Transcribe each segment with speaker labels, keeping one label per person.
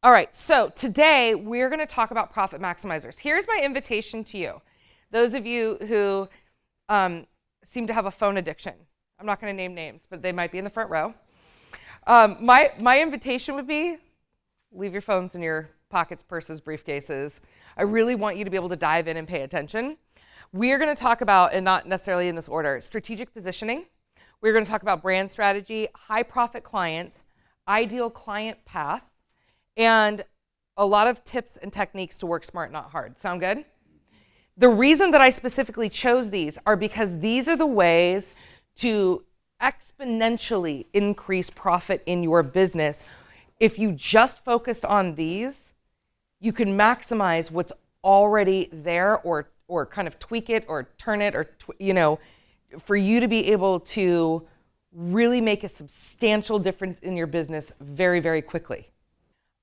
Speaker 1: All right, so today we're going to talk about profit maximizers. Here's my invitation to you. Those of you who seem to have a phone addiction. I'm not going to name names, but they might be in the front row. My invitation would be, leave your phones in your pockets, purses, briefcases. I really want you to be able to dive in and pay attention. We're going to talk about, and not necessarily in this order, strategic positioning. We're going to talk about brand strategy, high profit clients, ideal client path, and a lot of tips and techniques to work smart, not hard. Sound good? The reason that I specifically chose these are because these are the ways to exponentially increase profit in your business. If you just focused on these, you can maximize what's already there, or kind of tweak it or turn it, or for you to be able to really make a substantial difference in your business very, very quickly.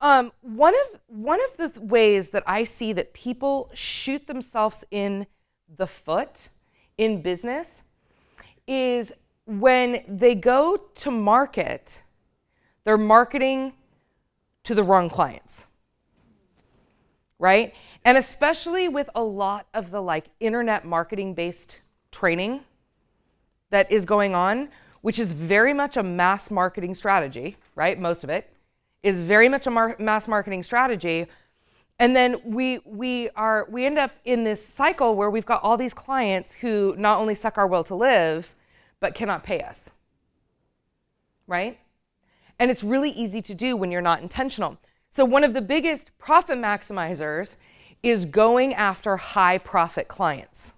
Speaker 1: One of the ways that I see that people shoot themselves in the foot in business is when they go to market, they're marketing to the wrong clients, right? And especially with a lot of the internet marketing based training that is going on, which is very much a mass marketing strategy, right? Most of it is very much a mass marketing strategy. And then we end up in this cycle where we've got all these clients who not only suck our will to live, but cannot pay us, right? And it's really easy to do when you're not intentional. So one of the biggest profit maximizers is going after high profit clients,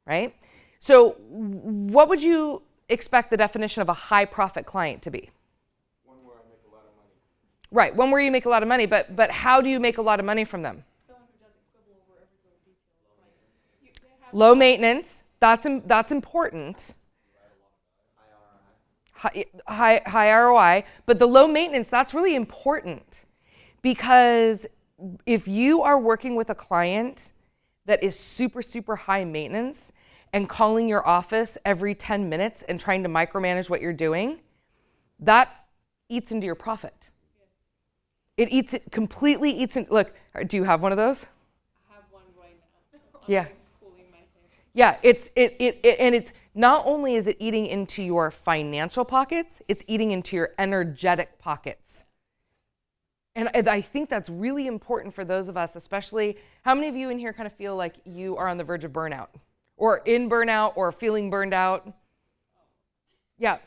Speaker 1: right? So what would you expect the definition of a high profit client to be?
Speaker 2: One where I make a lot of money.
Speaker 1: Right, one where you make a lot of money, but how do you make a lot of money from them?
Speaker 3: Someone who doesn't quibble over every little detail.
Speaker 1: Low maintenance, that's important. High ROI, but the low maintenance, that's really important, because if you are working with a client that is super, super high maintenance and calling your office every 10 minutes and trying to micromanage what you're doing, that eats into your profit. It completely eats in. Look, do you have one of those?
Speaker 3: I have one right now.
Speaker 1: Yeah.
Speaker 3: Cooling my hair.
Speaker 1: Yeah, and it's not only is it eating into your financial pockets, it's eating into your energetic pockets. And I think that's really important for those of us, especially, how many of you in here kind of feel like you are on the verge of burnout? Or in burnout, or feeling burned out? Yeah.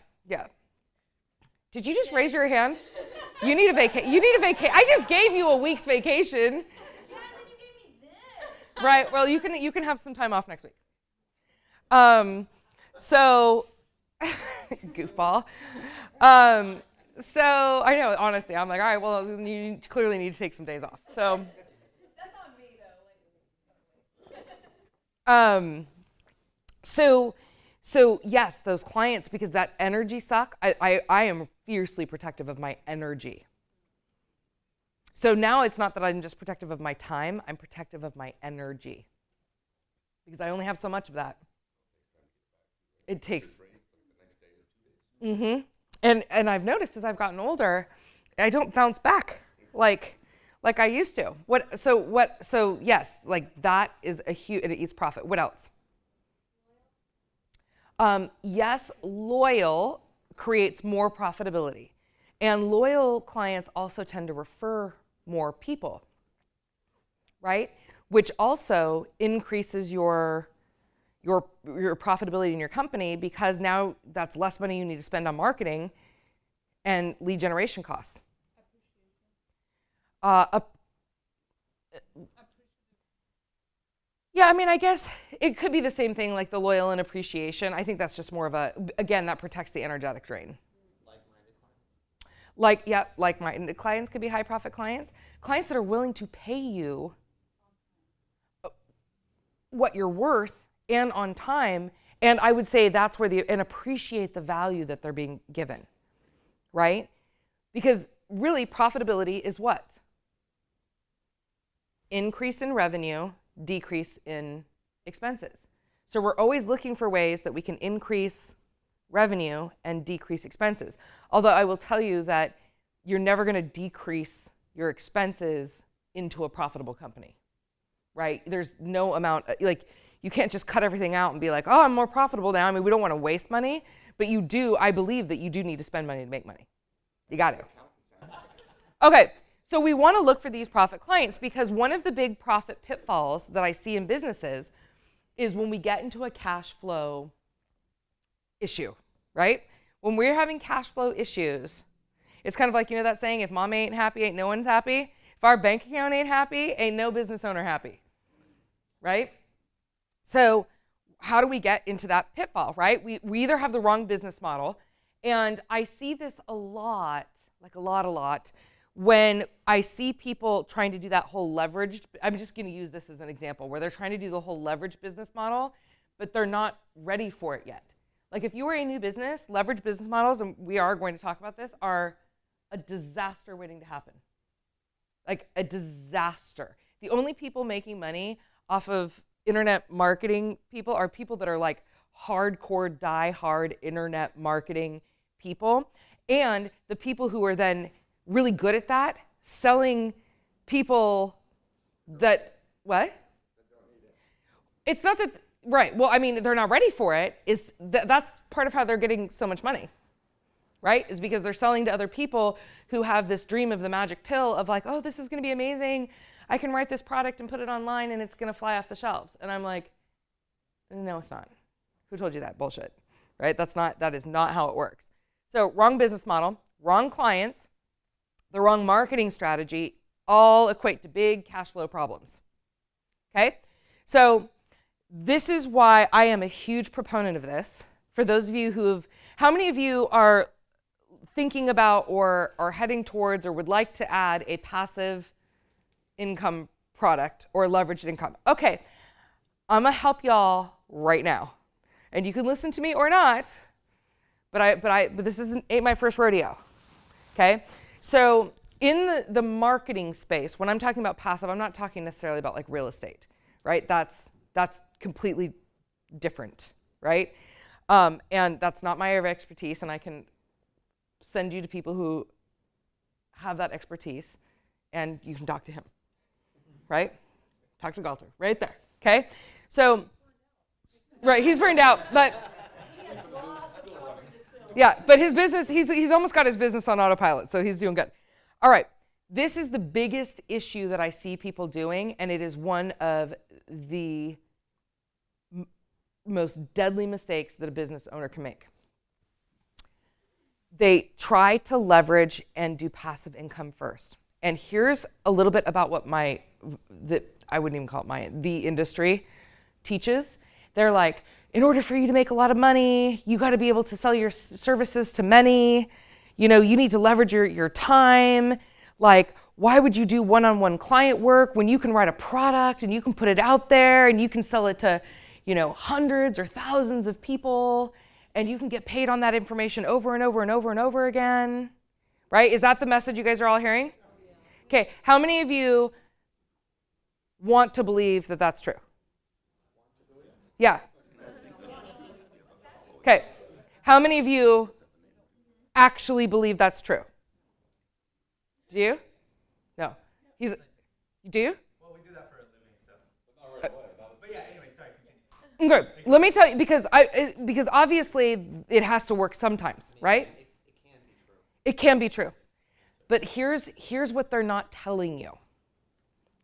Speaker 1: Did you just raise your hand? You need a vacation. I just gave you a week's vacation.
Speaker 3: Yeah, and then you gave me this.
Speaker 1: Right, well, you can have some time off next week. So, goofball. So I know, honestly, I'm like, all right, well, you clearly need to take some days off. So.
Speaker 3: That's on me, though.
Speaker 1: So yes, those clients, because that energy suck, I am fiercely protective of my energy. So now it's not that I'm just protective of my time, I'm protective of my energy, because I only have so much of that. It takes. Mm-hmm. And I've noticed as I've gotten older, I don't bounce back like I used to. So yes, that is a huge, and it eats profit. What else? Yes, loyal creates more profitability. And loyal clients also tend to refer more people, right? Which also increases your profitability in your company, because now that's less money you need to spend on marketing and lead generation costs. Yeah, I mean, I guess it could be the same thing, like the loyal and appreciation. I think that's just more of again, that protects the energetic drain. Like-minded clients could be high profit clients. Clients that are willing to pay you what you're worth and on time, and I would say that's where and appreciate the value that they're being given, right? Because really, profitability is what? Increase in revenue, decrease in expenses. So we're always looking for ways that we can increase revenue and decrease expenses. Although I will tell you that you're never going to decrease your expenses into a profitable company, right? There's no amount, like, you can't just cut everything out and be like, oh, I'm more profitable now. I mean, we don't want to waste money, but you do, I believe that you do need to spend money to make money. You got to. Okay, so we want to look for these profit clients, because one of the big profit pitfalls that I see in businesses is when we get into a cash flow issue, right? When we're having cash flow issues, it's kind of like, you know that saying, if mom ain't happy, ain't no one's happy. If our bank account ain't happy, ain't no business owner happy, right? So how do we get into that pitfall, right? We either have the wrong business model, and I see this a lot, like a lot, when I see people trying to do that whole leveraged, I'm just gonna use this as an example, where they're trying to do the whole leveraged business model, but they're not ready for it yet. Like if you were a new business, leveraged business models, and we are going to talk about this, are a disaster waiting to happen. Like a disaster. The only people making money off of internet marketing people are people that are like hardcore, die-hard internet marketing people. And the people who are then really good at that, selling people that, what? It's not that, right, well, I mean, they're not ready for it. That's part of how they're getting so much money, right? Is because they're selling to other people who have this dream of the magic pill of like, oh, this is gonna be amazing. I can write this product and put it online and it's gonna fly off the shelves. And I'm like, no, it's not. Who told you that? Bullshit, right? That is not how it works. So wrong business model, wrong clients, the wrong marketing strategy, all equate to big cash flow problems, okay? So this is why I am a huge proponent of this. For those of you who have, how many of you are thinking about or are heading towards or would like to add a passive income product or leveraged income? Okay, I'm gonna help y'all right now. And you can listen to me or not, but this ain't my first rodeo, okay? So in the marketing space, when I'm talking about passive, I'm not talking necessarily about like real estate, right? That's completely different, right? And that's not my area of expertise, and I can send you to people who have that expertise, and you can talk to him, right? Talk to Galter, right there, okay? So, right, he's burned out, but yeah, but his business, he's almost got his business on autopilot, so he's doing good. All right, this is the biggest issue that I see people doing, and it is one of the most deadly mistakes that a business owner can make. They try to leverage and do passive income first. And here's a little bit about what I wouldn't even call it the industry teaches. They're like, in order for you to make a lot of money, you got to be able to sell your services to many. You know, you need to leverage your time. Like, why would you do one-on-one client work when you can write a product and you can put it out there and you can sell it to, you know, hundreds or thousands of people, and you can get paid on that information over and over and over and over again, right? Is that the message you guys are all hearing? Okay, how many of you want to believe that that's true? Yeah. Okay, how many of you actually believe that's true? Do you? No. Do you?
Speaker 2: Well, we do that for a living, so. But yeah, anyway, sorry, continue.
Speaker 1: Okay, let me tell you, because obviously it has to work sometimes, right? It can be true. But here's what they're not telling you,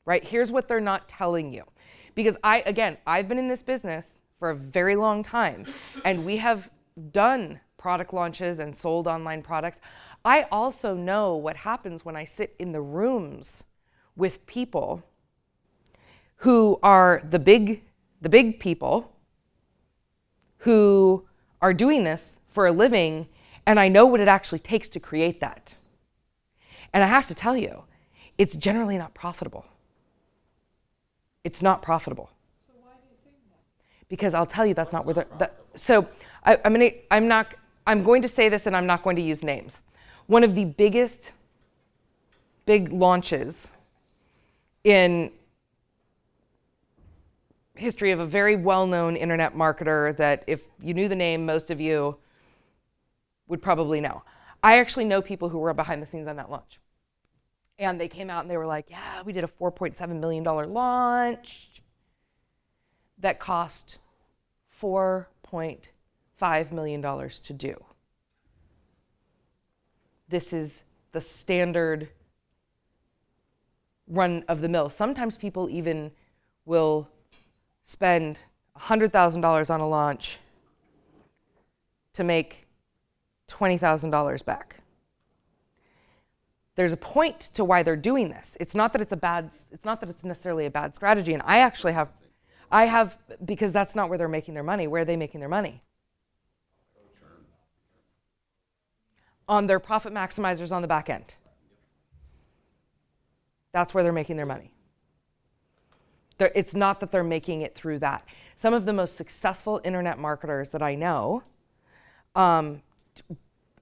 Speaker 1: right? Here's what they're not telling you. Because I've been in this business for a very long time, and we have done product launches and sold online products. I also know what happens when I sit in the rooms with people who are the big people who are doing this for a living, and I know what it actually takes to create that. And I have to tell you, it's generally not profitable. It's not profitable.
Speaker 3: So why do you think that?
Speaker 1: Because I'll tell you that's not where the so I'm going to say this, and I'm not going to use names. One of the biggest big launches in history of a very well-known internet marketer that if you knew the name, most of you would probably know. I actually know people who were behind the scenes on that launch. And they came out and they were like, yeah, we did a $4.7 million launch that cost $4.5 million to do. This is the standard run of the mill. Sometimes people even will spend $100,000 on a launch to make $20,000 back. There's a point to why they're doing this. It's not that it's necessarily a bad strategy. And I actually have, because that's not where they're making their money. Where are they making their money? On their profit maximizers on the back end. That's where they're making their money. It's not that they're making it through that. Some of the most successful internet marketers that I know,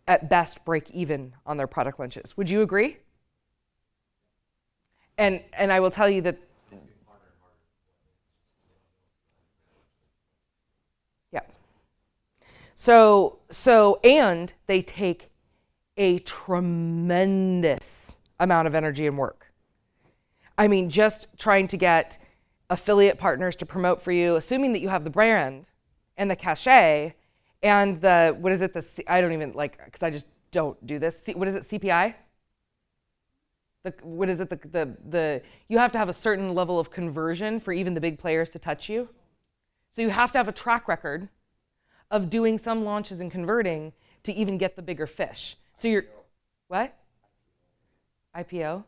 Speaker 1: at best break even on their product launches. Would you agree? And I will tell you that, yeah. So and they take a tremendous amount of energy and work. I mean, just trying to get affiliate partners to promote for you, assuming that you have the brand and the cachet and the, what is it? I don't even like, because I just don't do this. What is it, CPI? What is it? You have to have a certain level of conversion for even the big players to touch you. So you have to have a track record of doing some launches and converting to even get the bigger fish. So you're, what? IPO?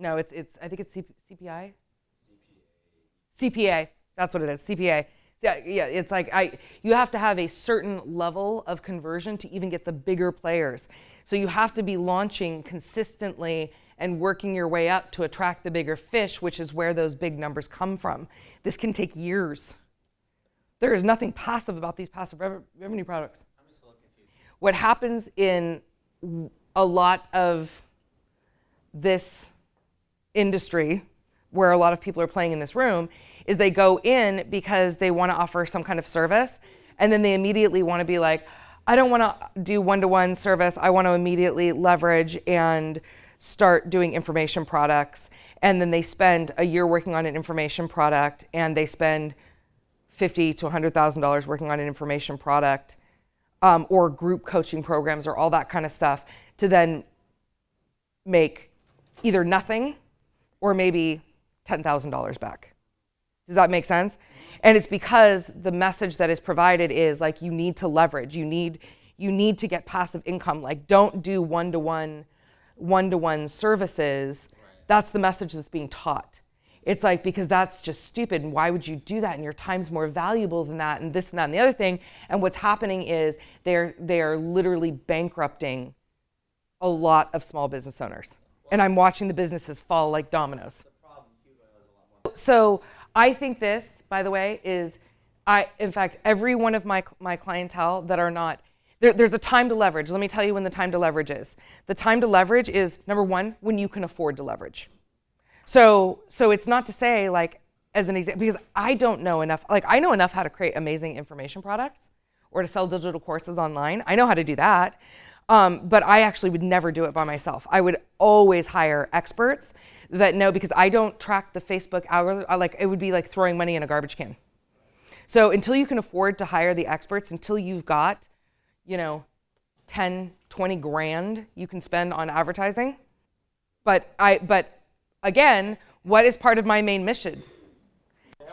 Speaker 1: No, it's I think it's CPI? CPA, that's what it is, CPA. Yeah, it's like you have to have a certain level of conversion to even get the bigger players. So you have to be launching consistently and working your way up to attract the bigger fish, which is where those big numbers come from. This can take years. There is nothing passive about these passive revenue products.
Speaker 2: I'm just a little confused.
Speaker 1: What happens in a lot of this industry, where a lot of people are playing in this room, is they go in because they want to offer some kind of service, and then they immediately want to be like, I don't want to do one-to-one service. I want to immediately leverage and start doing information products. And then they spend a year working on an information product, and they spend $50,000 to $100,000 working on an information product, or group coaching programs, or all that kind of stuff, to then make either nothing or maybe $10,000 back. Does that make sense? And it's because the message that is provided is like, you need to leverage, you need to get passive income. Like, don't do one-to-one services. Right. That's the message that's being taught. It's like, because that's just stupid, and why would you do that? And your time's more valuable than that, and this and that and the other thing. And what's happening is they are literally bankrupting a lot of small business owners. And I'm watching the businesses fall like dominoes. So I think this, by the way, is, in fact, every one of my clientele that are not, there's a time to leverage. Let me tell you when the time to leverage is. The time to leverage is, number one, when you can afford to leverage. So it's not to say, like, as an example, because I don't know enough, like, I know enough how to create amazing information products or to sell digital courses online. I know how to do that. But I actually would never do it by myself. I would always hire experts that know, because I don't track the Facebook algorithm. It would be like throwing money in a garbage can. So until you can afford to hire the experts, until you've got, 10, 20 grand you can spend on advertising. But again, what is part of my main mission?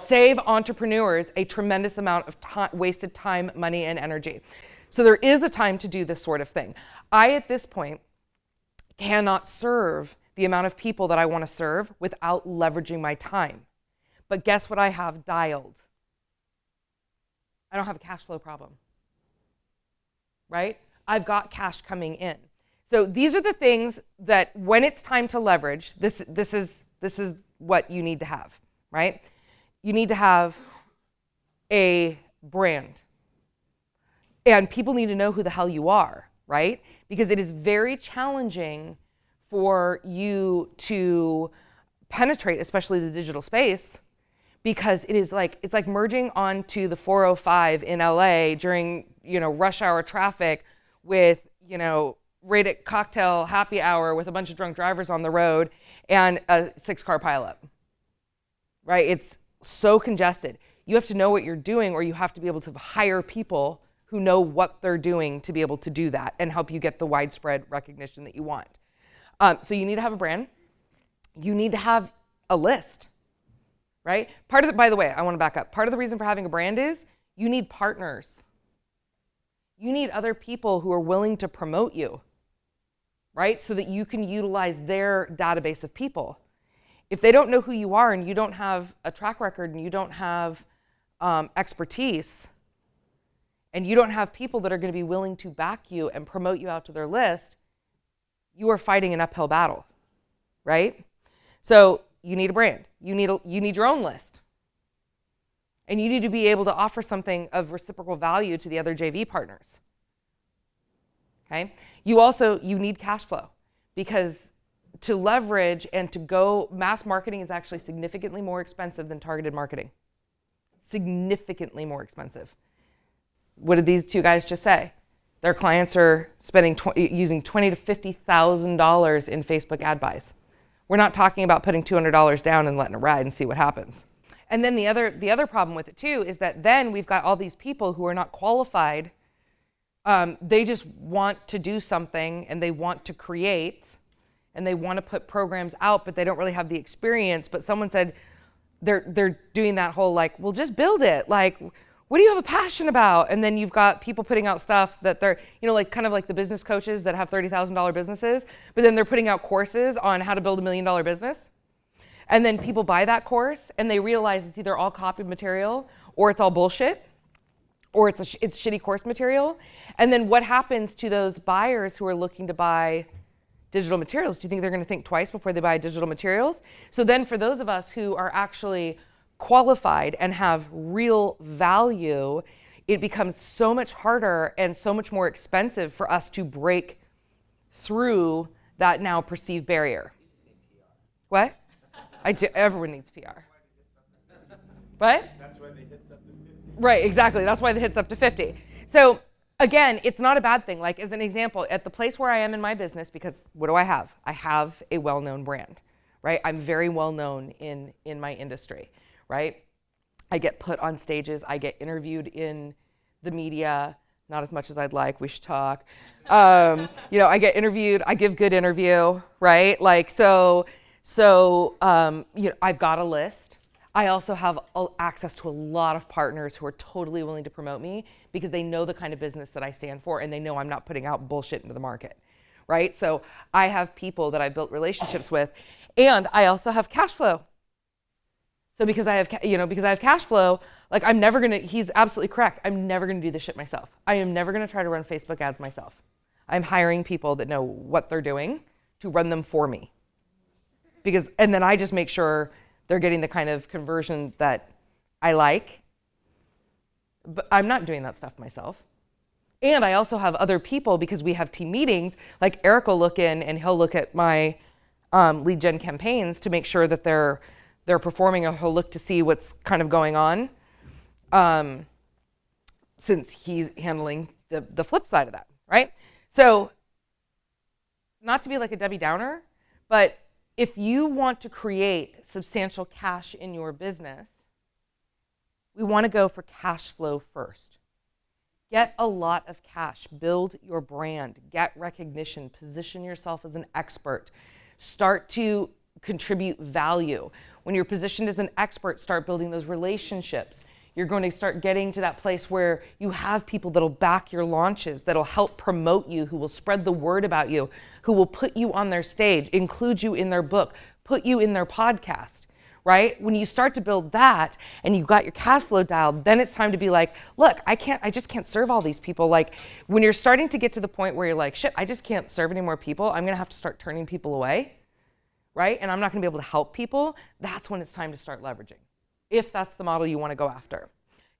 Speaker 1: Save entrepreneurs a tremendous amount of wasted time, money, and energy. So there is a time to do this sort of thing. I, at this point, cannot serve the amount of people that I want to serve without leveraging my time. But guess what I have dialed? I don't have a cash flow problem, right? I've got cash coming in. So these are the things that when it's time to leverage, this is what you need to have, right? You need to have a brand. And people need to know who the hell you are, right? Because it is very challenging for you to penetrate, especially the digital space, because it's like merging onto the 405 in LA during, rush hour traffic with, rate it cocktail happy hour with a bunch of drunk drivers on the road and a 6-car pileup, right? It's so congested. You have to know what you're doing, or you have to be able to hire people who know what they're doing to be able to do that and help you get the widespread recognition that you want. So you need to have a brand. You need to have a list, right? By the way, I want to back up. Part of the reason for having a brand is you need partners. You need other people who are willing to promote you, right? So that you can utilize their database of people. If they don't know who you are and you don't have a track record and you don't have expertise and you don't have people that are going to be willing to back you and promote you out to their list, you are fighting an uphill battle, right? So you need a brand. You need your own list. And you need to be able to offer something of reciprocal value to the other JV partners. Okay? You need cash flow, because to leverage and to go, mass marketing is actually significantly more expensive than targeted marketing. Significantly more expensive. What did these two guys just say? Their clients are spending using $20,000 to $50,000 in Facebook ad buys. We're not talking about putting $200 down and letting it ride and see what happens. And then the other problem with it too is that then we've got all these people who are not qualified. They just want to do something and they want to create and they want to put programs out, but they don't really have the experience. But someone said they're doing that whole like, well, just build it. Like, what do you have a passion about? And then you've got people putting out stuff that they're, like kind of like the business coaches that have $30,000 businesses, but then they're putting out courses on how to build $1 million business. And then people buy that course and they realize it's either all copied material or it's all bullshit or it's shitty course material. And then what happens to those buyers who are looking to buy digital materials? Do you think they're going to think twice before they buy digital materials? So then for those of us who are actually qualified and have real value, it becomes so much harder and so much more expensive for us to break through that now perceived barrier. What? Everyone needs PR. What? That's why the hit's up to 50. Right, exactly. That's why the hit's up to 50. So again, it's not a bad thing. Like as an example, at the place where I am in my business, because what do I have? I have a well-known brand, right? I'm very well-known in my industry, right? I get put on stages. I get interviewed in the media, not as much as I'd like. We should talk. I get interviewed. I give good interview, right? Like I've got a list. I also have access to a lot of partners who are totally willing to promote me because they know the kind of business that I stand for and they know I'm not putting out bullshit into the market, right? So I have people that I built relationships with, and I also have cash flow. So because I have cash flow, like he's absolutely correct. I'm never gonna do this shit myself. I am never gonna try to run Facebook ads myself. I'm hiring people that know what they're doing to run them for me. And then I just make sure they're getting the kind of conversion that I like. But I'm not doing that stuff myself. And I also have other people, because we have team meetings, like Eric will look in and he'll look at my lead gen campaigns to make sure that they're performing, or he'll look to see what's kind of going on, since he's handling the flip side of that, right? So not to be like a Debbie Downer, but if you want to create substantial cash in your business, we want to go for cash flow first. Get a lot of cash, build your brand, get recognition, position yourself as an expert, start to contribute value. When you're positioned as an expert, start building those relationships. You're going to start getting to that place where you have people that'll back your launches, that'll help promote you, who will spread the word about you, who will put you on their stage, include you in their book, put you in their podcast, right? When you start to build that and you've got your cash flow dialed, then it's time to be like, look, I just can't serve all these people. Like when you're starting to get to the point where you're like, shit, I just can't serve any more people. I'm gonna have to start turning people away, right? And I'm not gonna be able to help people. That's when it's time to start leveraging, if that's the model you wanna go after,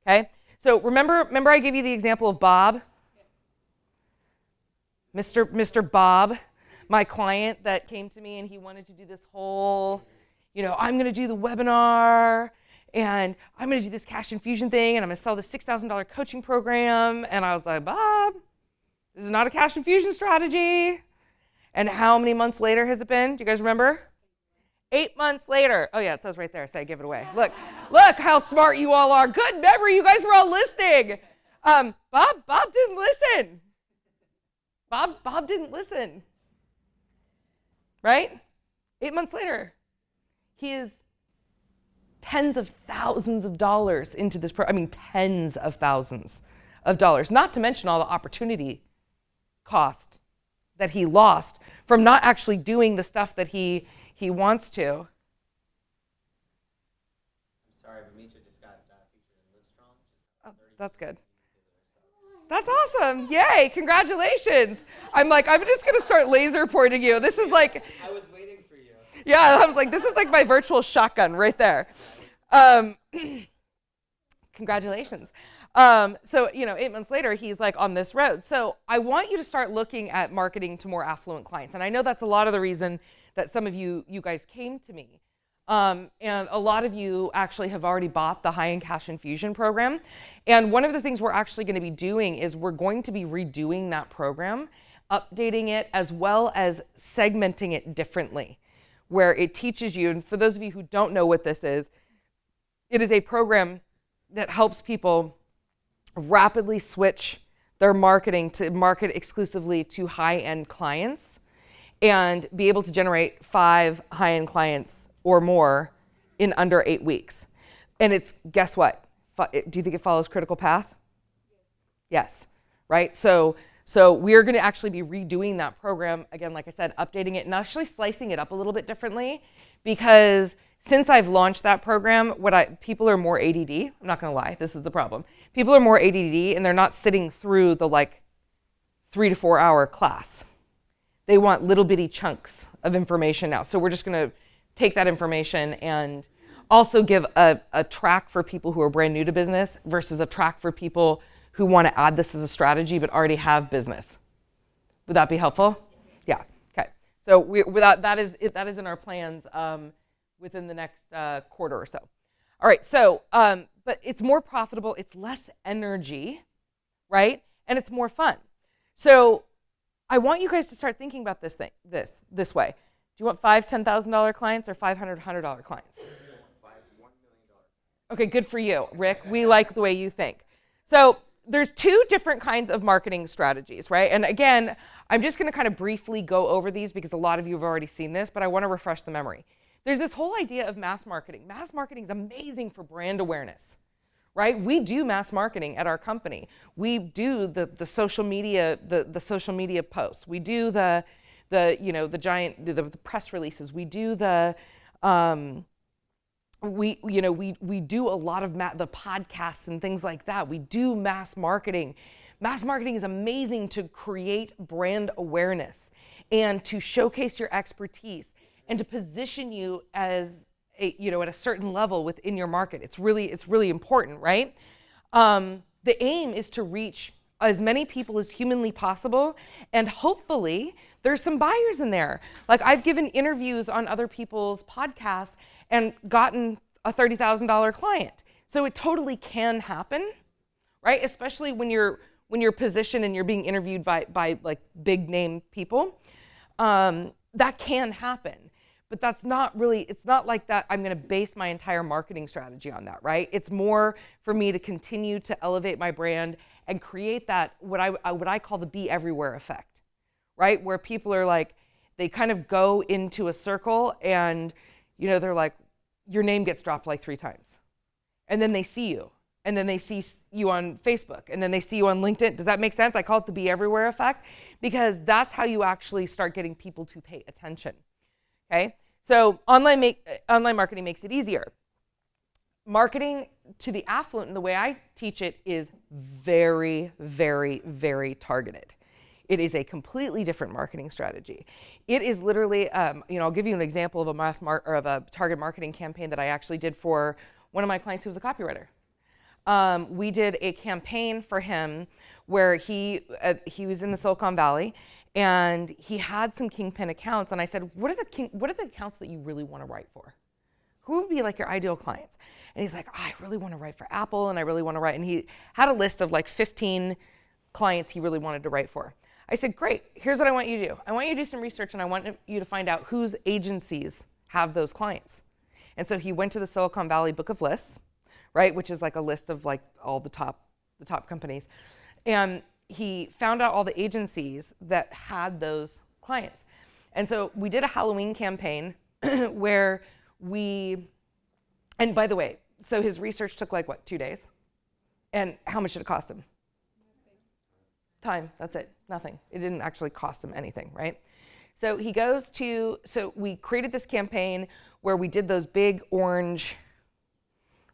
Speaker 1: okay? So remember I gave you the example of Bob? Mr. Bob, my client that came to me and he wanted to do this whole, I'm gonna do the webinar and I'm gonna do this cash infusion thing and I'm gonna sell this $6,000 coaching program. And I was like, Bob, This is not a cash infusion strategy. And how many months later has it been? Do you guys remember? 8 months later. Oh yeah, it says right there, say give it away. Look how smart you all are. Good memory, you guys were all listening. Bob didn't listen. Bob didn't listen. Right? 8 months later, he is tens of thousands of dollars into this tens of thousands of dollars, not to mention all the opportunity cost that he lost from not actually doing the stuff that he wants to.
Speaker 2: I'm sorry, but Mitra just got featured in Livestrong.
Speaker 1: Oh, that's good. That's awesome. Yay, congratulations. I'm just going to start laser pointing you. This is like,
Speaker 2: I was waiting for you.
Speaker 1: yeah, I was like, this is like my virtual shotgun right there. Congratulations. So, 8 months later, he's like on this road. So I want you to start looking at marketing to more affluent clients. And I know that's a lot of the reason that some of you guys came to me. And a lot of you actually have already bought the high-end cash infusion program. And one of the things we're actually going to be doing is we're going to be redoing that program, updating it, as well as segmenting it differently, where it teaches you, and for those of you who don't know what this is, it is a program that helps people rapidly switch their marketing to market exclusively to high-end clients and be able to generate 5 high-end clients or more in under 8 weeks. And it's, guess what? Do you think it follows critical path? Yes, right? So we're going to actually be redoing that program, again, like I said, updating it and actually slicing it up a little bit differently, because since I've launched that program, people are more ADD. I'm not going to lie, this is the problem. People are more ADD and they're not sitting through the 3 to 4 hour class. They want little bitty chunks of information now. So we're just going to take that information and also give a track for people who are brand new to business versus a track for people who want to add this as a strategy but already have business. Would that be helpful? Yeah. Okay. So that is in our plans within the next quarter or so. All right. So, but it's more profitable. It's less energy, right? And it's more fun. So I want you guys to start thinking about this way. Do you want $5,000, $10,000 clients or $500, $100 clients?
Speaker 2: $1 million.
Speaker 1: Okay, good for you, Rick. We like the way you think. So there's 2 different kinds of marketing strategies, right? And again, I'm just going to kind of briefly go over these because a lot of you have already seen this, but I want to refresh the memory. There's this whole idea of mass marketing. Mass marketing is amazing for brand awareness, right? We do mass marketing at our company. We do the social media, the social media posts. We do the press releases. We do we do a lot of the podcasts and things like that. We do mass marketing. Mass marketing is amazing to create brand awareness and to showcase your expertise and to position you as at a certain level within your market. It's really important, right? The aim is to reach as many people as humanly possible, and hopefully there's some buyers in there. Like, I've given interviews on other people's podcasts and gotten a $30,000 client. So it totally can happen, right? Especially when you're positioned and you're being interviewed by like big name people. That can happen. But that's not really, it's not like that I'm going to base my entire marketing strategy on that, right? It's more for me to continue to elevate my brand and create that, what I call the be everywhere effect, right? Where people are like, they kind of go into a circle and, they're like, your name gets dropped like 3 times. And then they see you. And then they see you on Facebook. And then they see you on LinkedIn. Does that make sense? I call it the be everywhere effect, because that's how you actually start getting people to pay attention. Okay, so online marketing makes it easier. Marketing to the affluent, and the way I teach it, is very, very, very targeted. It is a completely different marketing strategy. It is literally, I'll give you an example of a target marketing campaign that I actually did for one of my clients who was a copywriter. We did a campaign for him where he was in the Silicon Valley. And he had some Kingpin accounts, and I said, what are the accounts that you really want to write for? Who would be like your ideal clients? And he's like, I really want to write for Apple, and I really want to write, and he had a list of like 15 clients he really wanted to write for. I said, great, here's what I want you to do. I want you to do some research, and I want you to find out whose agencies have those clients. And so he went to the Silicon Valley Book of Lists, right, which is like a list of like all the top companies. And he found out all the agencies that had those clients. And so we did a Halloween campaign where and by the way, so his research took like, what, 2 days? And how much did it cost him? Time, that's it, nothing. It didn't actually cost him anything, right? So so we created this campaign where we did those big orange,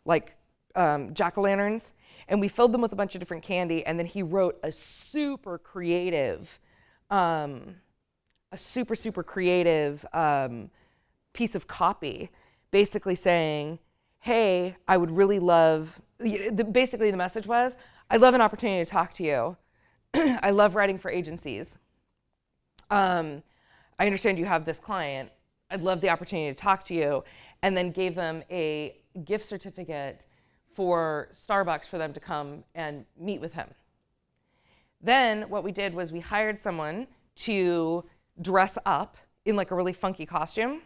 Speaker 1: like jack-o'-lanterns, and we filled them with a bunch of different candy, and then he wrote a super creative piece of copy, basically saying, hey, I would really love, basically the message was, I'd love an opportunity to talk to you. I love writing for agencies. I understand you have this client. I'd love the opportunity to talk to you. And then gave them a gift certificate for Starbucks for them to come and meet with him. Then what we did was we hired someone to dress up in like a really funky costume.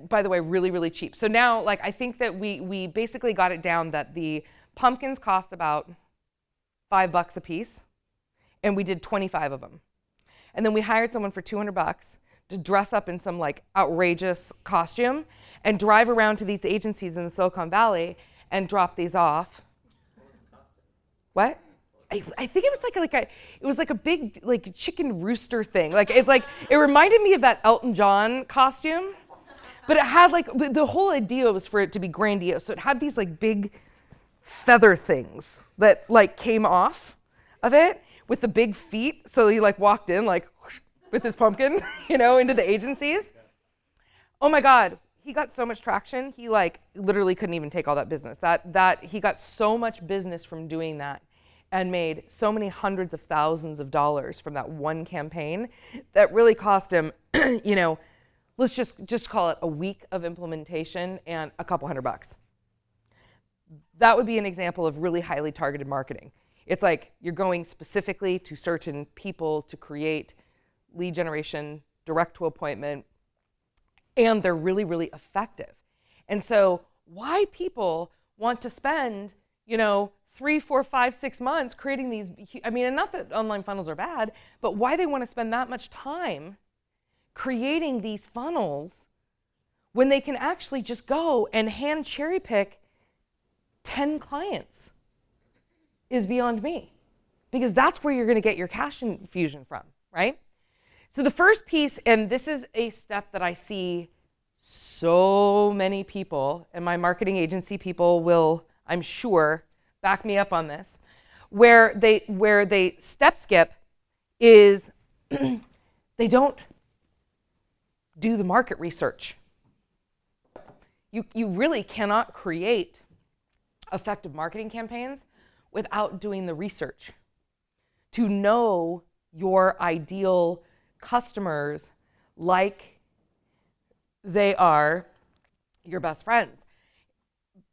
Speaker 1: By the way, really, really cheap. So now, like, I think that we basically got it down that the pumpkins cost about $5 a piece, and we did 25 of them. And then we hired someone for $200 to dress up in some like outrageous costume and drive around to these agencies in the Silicon Valley and drop these off. What? I think it was like a big like chicken rooster thing. Like it reminded me of that Elton John costume, but it had like the whole idea was for it to be grandiose. So it had these like big feather things that like came off of it with the big feet. So he like walked in like whoosh, with his pumpkin, you know, into the agencies. Oh my God, he got so much traction. He like literally couldn't even take all that business. That he got so much business from doing that and made so many hundreds of thousands of dollars from that one campaign that really cost him, you know, let's just call it a week of implementation and a couple $100. That would be an example of really highly targeted marketing. It's like you're going specifically to certain people to create lead generation, direct to appointment, and they're really, really effective. And so why people want to spend, you know, 3, 4, 5, 6 months creating these, I mean, and not that online funnels are bad, but why they want to spend that much time creating these funnels when they can actually just go and hand cherry pick 10 clients is beyond me, because that's where you're going to get your cash infusion from, right? So the first piece, and this is a step that I see so many people, and my marketing agency people will, I'm sure, back me up on this, where they step skip is they don't do the market research. You really cannot create effective marketing campaigns without doing the research to know your ideal customers like they are your best friends.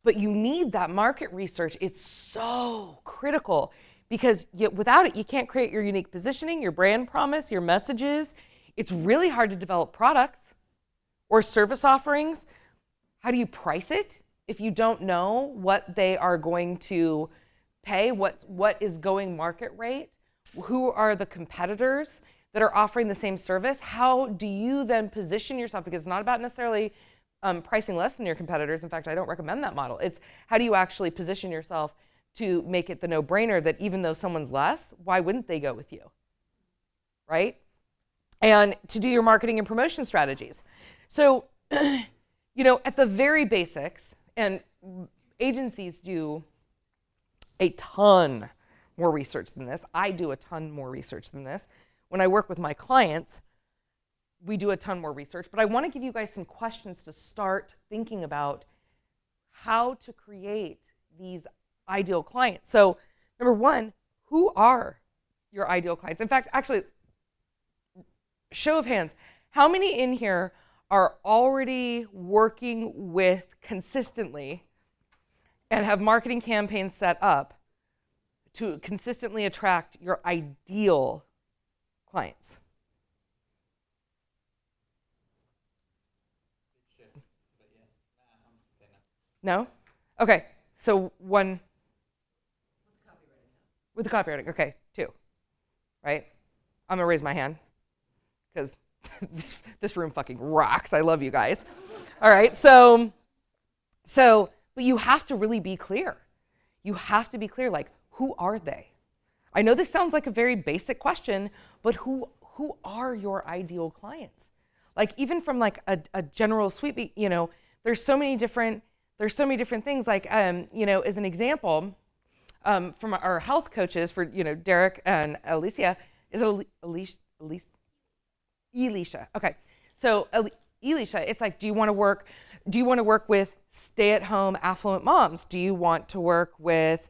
Speaker 1: But you need that market research. It's so critical because without it, you can't create your unique positioning, your brand promise, your messages. It's really hard to develop products or service offerings. How do you price it if you don't know what they are going to pay, what is going market rate? Who are the competitors that are offering the same service? How do you then position yourself? Because it's not about necessarily pricing less than your competitors. In fact, I don't recommend that model. It's how do you actually position yourself to make it the no-brainer that even though someone's less, why wouldn't they go with you, right? And to do your marketing and promotion strategies. So, you know, at the very basics, and agencies do a ton more research than this. I do a ton more research than this. When I work with my clients, we do a ton more research, but I want to give you guys some questions to start thinking about how to create these ideal clients. So number one, who are your ideal clients? In fact, actually, show of hands, how many in here are already working with consistently and have marketing campaigns set up to consistently attract your ideal clients?
Speaker 2: It shifts, but yes. Nah, I'm just saying no.
Speaker 1: No? Okay, so one. With the copywriting, okay, two, right? I'm gonna raise my hand because this room fucking rocks. I love you guys. All right, so, but you have to really be clear. You have to be clear, like, who are they? I know this sounds like a very basic question, but who are your ideal clients? Like, even from like a general sweep, you know, there's so many different things. Like, you know, as an example, from our health coaches for, you know, Derek and Alicia, is it Elisha? Okay, so Elisha, it's like, do you want to work with stay-at-home affluent moms? Do you want to work with,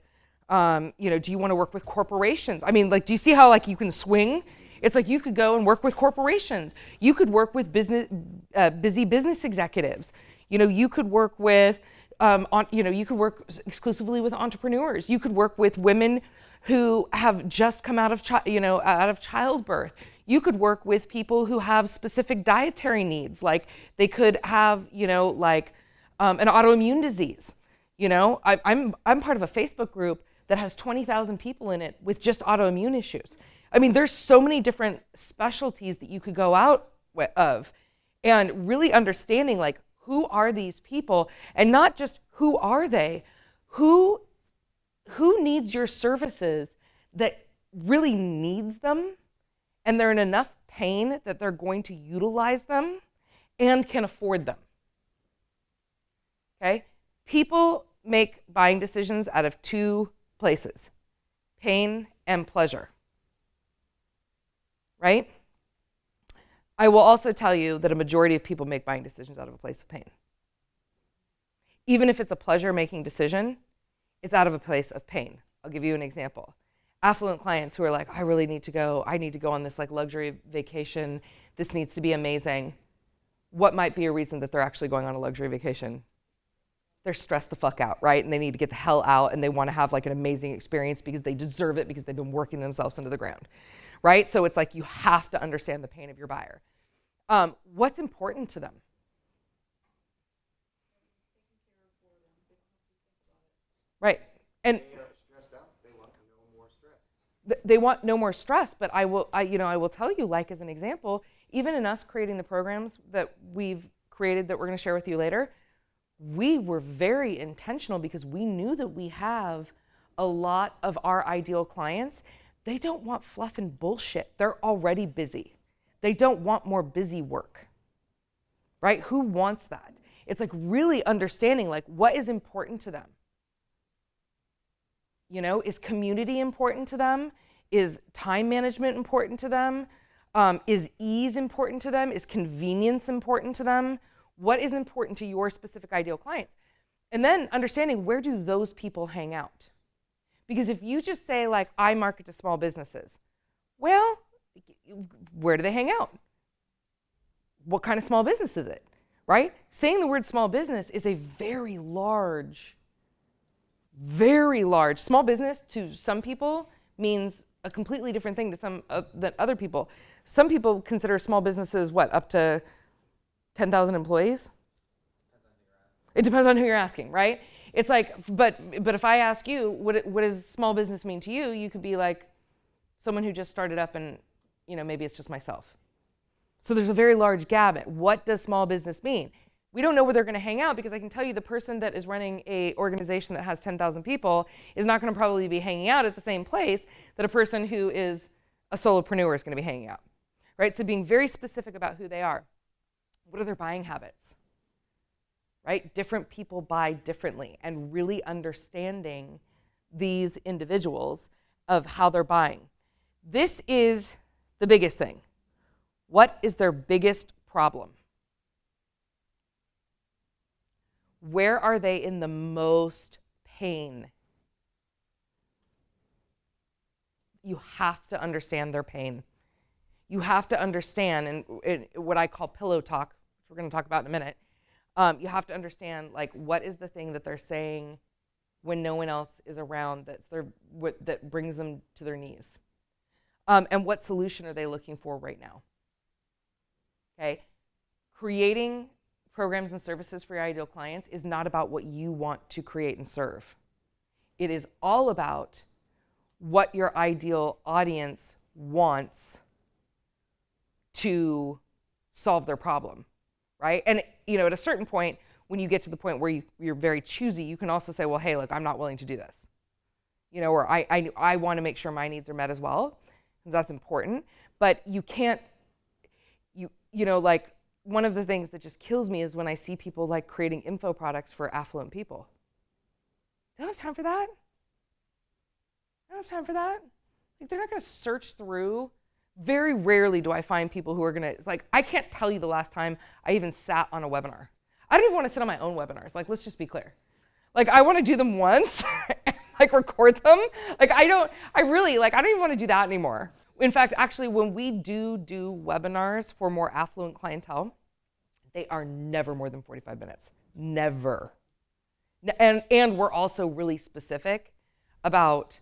Speaker 1: you know, do you want to work with corporations? I mean, like, do you see how like you can swing? It's like you could go and work with corporations. You could work with busy business executives. You know, you could work with, you know, you could work exclusively with entrepreneurs. You could work with women who have just come out of childbirth. You could work with people who have specific dietary needs, like they could have, you know, like an autoimmune disease. You know, I'm part of a Facebook group that has 20,000 people in it with just autoimmune issues. I mean, there's so many different specialties that you could go out of, and really understanding like, who are these people, and not just who are they, who needs your services that really needs them, and they're in enough pain that they're going to utilize them and can afford them. Okay? People make buying decisions out of two places: pain and pleasure. Right? I will also tell you that a majority of people make buying decisions out of a place of pain. Even if it's a pleasure-making decision, it's out of a place of pain. I'll give you an example. Affluent clients who are like, I need to go on this like luxury vacation. This needs to be amazing. What might be a reason that they're actually going on a luxury vacation? They're stressed the fuck out, right? And they need to get the hell out, and they want to have like an amazing experience because they deserve it, because they've been working themselves into the ground, right? So it's like you have to understand the pain of your buyer. What's important to them? Right, and
Speaker 4: stressed out. They want no more stress.
Speaker 1: They want no more stress. But I will tell you, like as an example, even in us creating the programs that we've created that we're going to share with you later, we were very intentional because we knew that we have a lot of our ideal clients. They don't want fluff and bullshit. They're already busy. They don't want more busy work, right? Who wants that? It's like really understanding like what is important to them. You know, is community important to them? Is time management important to them? Is ease important to them? Is convenience important to them? What is important to your specific ideal clients? And then understanding, where do those people hang out? Because if you just say like, I market to small businesses, well, where do they hang out? What kind of small business is it, right? Saying the word small business is a very large. Small business to some people means a completely different thing to some than other people. Some people consider small businesses, what, up to 10,000 employees? It depends on who you're asking, right? It's like, but if I ask you, what does small business mean to you? You could be like someone who just started up and, you know, maybe it's just myself. So there's a very large gamut. What does small business mean? We don't know where they're going to hang out, because I can tell you the person that is running a organization that has 10,000 people is not going to probably be hanging out at the same place that a person who is a solopreneur is going to be hanging out, right? So being very specific about who they are. What are their buying habits, right? Different people buy differently, and really understanding these individuals of how they're buying. This is the biggest thing. What is their biggest problem? Where are they in the most pain? You have to understand their pain. You have to understand, and what I call pillow talk, which we're going to talk about in a minute, you have to understand, like, what is the thing that they're saying when no one else is around that brings them to their knees. and what solution are they looking for right now. Okay, creating programs and services for your ideal clients is not about what you want to create and serve. It is all about what your ideal audience wants to solve their problem, right? And at a certain point, when you get to the point where you're very choosy, you can also say, well, hey, look, I'm not willing to do this. Or I want to make sure my needs are met as well, because that's important. But you can't, like, one of the things that just kills me is when I see people like creating info products for affluent people. They don't have time for that. They don't have time for that. Like, they're not going to search through. Very rarely do I find people who are going to, like, I can't tell you the last time I even sat on a webinar. I don't even want to sit on my own webinars. Like, let's just be clear. Like, I want to do them once and, like, record them. Like, I don't even want to do that anymore. In fact, actually, when we do webinars for more affluent clientele, they are never more than 45 minutes. Never. And we're also really specific about,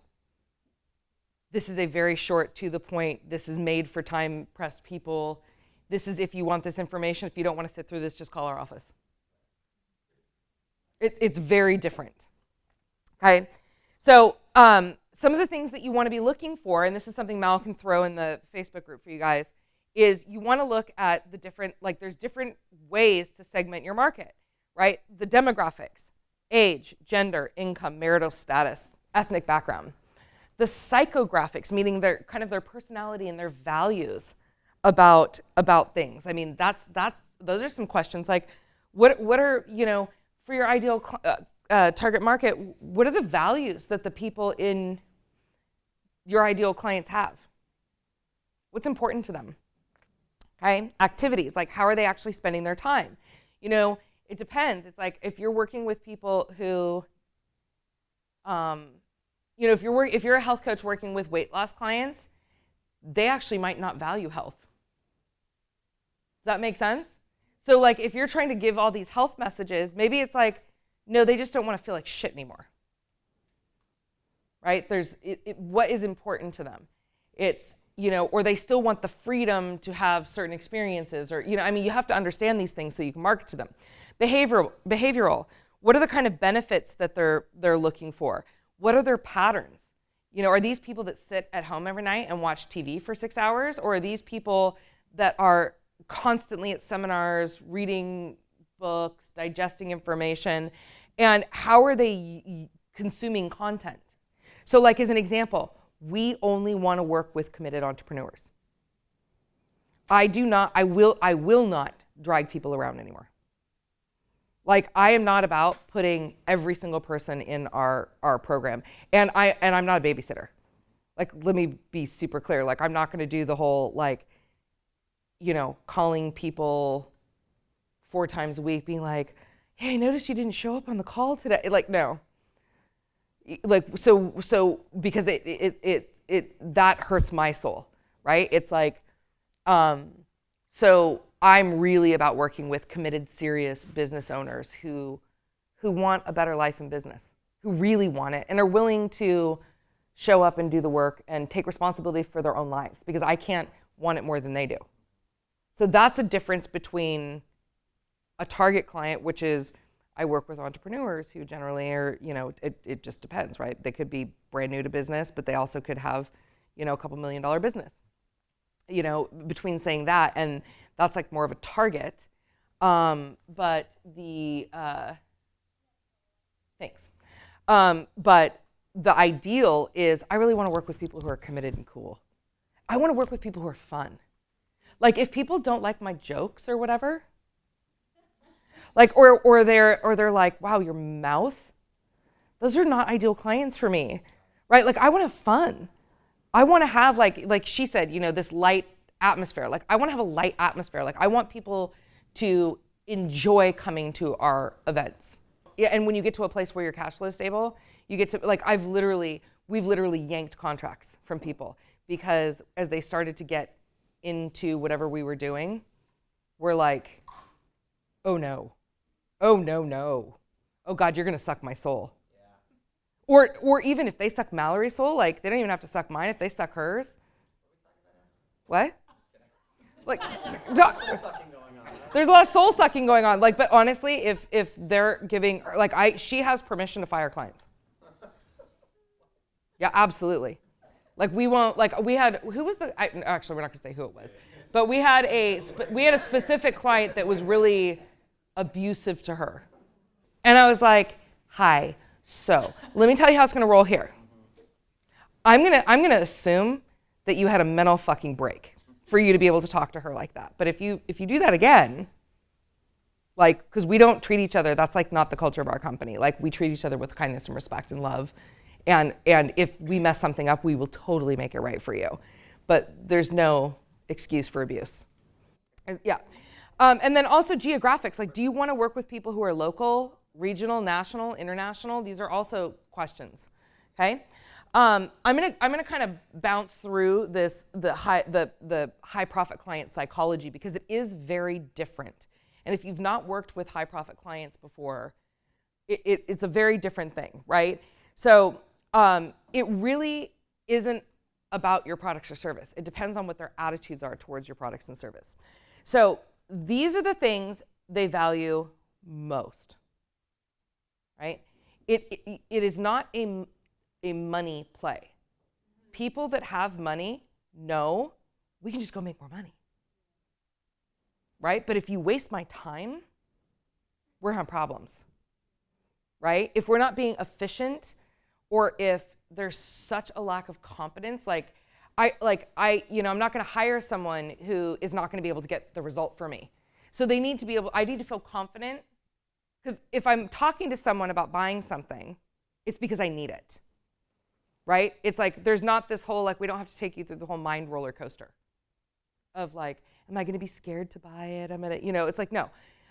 Speaker 1: this is a very short, to the point, this is made for time-pressed people. This is if you want this information. If you don't want to sit through this, just call our office. It's very different, okay? So some of the things that you want to be looking for, and this is something Mal can throw in the Facebook group for you guys, is you want to look at the different, like, there's different ways to segment your market, right? The demographics, age, gender, income, marital status, ethnic background. The psychographics, meaning their kind of their personality and their values about things. I mean, those are some questions like, what are, for your ideal target market, what are the values that the people in your ideal clients have? What's important to them? Okay, activities, like how are they actually spending their time? It depends. It's like if you're working with people who, if you're a health coach working with weight loss clients, they actually might not value health. Does that make sense? So like if you're trying to give all these health messages, maybe it's like, no, they just don't want to feel like shit anymore. Right? What is important to them? It's, or they still want the freedom to have certain experiences, or, you have to understand these things so you can market to them. Behavioral, what are the kind of benefits that they're looking for? What are their patterns? Are these people that sit at home every night and watch TV for 6 hours? Or are these people that are constantly at seminars, reading books, digesting information? And how are they consuming content? So like as an example, we only want to work with committed entrepreneurs. I will not drag people around anymore. Like, I am not about putting every single person in our program. And I'm not a babysitter. Like, let me be super clear. Like, I'm not going to do the whole, like, calling people 4 times a week, being like, hey, I noticed you didn't show up on the call today. Like, no. Like, so because that hurts my soul, right? It's like, so I'm really about working with committed, serious business owners who want a better life in business, who really want it and are willing to show up and do the work and take responsibility for their own lives, because I can't want it more than they do. So that's a difference between a target client, which is, I work with entrepreneurs who generally are, it just depends, right? They could be brand new to business, but they also could have, a couple $1 million business. Between saying that, and that's like more of a target. But the, thanks. But the ideal is, I really want to work with people who are committed and cool. I want to work with people who are fun. Like, if people don't like my jokes or whatever, like, or they're like, wow, your mouth, those are not ideal clients for me, right? Like, I want to have fun. I want to have, like she said, this light atmosphere. Like, I want to have a light atmosphere. Like, I want people to enjoy coming to our events. Yeah, and when you get to a place where your cash flow is stable, you get to, like, we've literally yanked contracts from people because as they started to get into whatever we were doing, we're like, oh no, oh no, no. Oh God, you're gonna suck my soul. Yeah. Or even if they suck Mallory's soul, like, they don't even have to suck mine. If they suck hers, What? Like, no,
Speaker 4: Sucking going on, right?
Speaker 1: there's a lot of soul sucking going on. Like, but honestly, if they're giving, like, she has permission to fire clients. Yeah, absolutely. Like, we won't, like, we had, who was the, actually, we're not gonna say who it was, but we had a specific client that was really abusive to her. And I was like, hi, so let me tell you how it's gonna roll here. I'm gonna assume that you had a mental fucking break for you to be able to talk to her like that. But if you do that again, like, because we don't treat each other, that's like not the culture of our company. Like, we treat each other with kindness and respect and love. And if we mess something up, we will totally make it right for you. But there's no excuse for abuse. Yeah. And then also geographics. Like, do you want to work with people who are local, regional, national, international? These are also questions. Okay. I'm gonna kind of bounce through the high profit client psychology because it is very different. And if you've not worked with high profit clients before, it's a very different thing, right? So it really isn't about your products or service. It depends on what their attitudes are towards your products and service. So these are the things they value most, right? It is not a money play. People that have money know we can just go make more money, right? But if you waste my time, we're having problems, right? If we're not being efficient, or if there's such a lack of competence, I'm not going to hire someone who is not going to be able to get the result for me. So I need to feel confident, because if I'm talking to someone about buying something, it's because I need it. Right? It's like, there's not this whole, like, we don't have to take you through the whole mind roller coaster of like, am I going to be scared to buy it? It's like, no,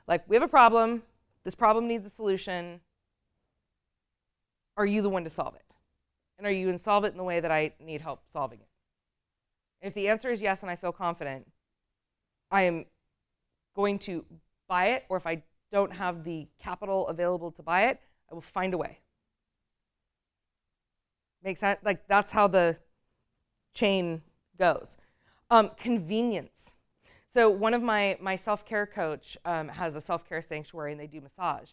Speaker 1: like, we have a problem. This problem needs a solution. Are you the one to solve it? And are you going to solve it in the way that I need help solving it? If the answer is yes, and I feel confident, I am going to buy it, or if I don't have the capital available to buy it, I will find a way. Make sense? Like, that's how the chain goes. Convenience. So one of my self-care coach has a self-care sanctuary, and they do massage.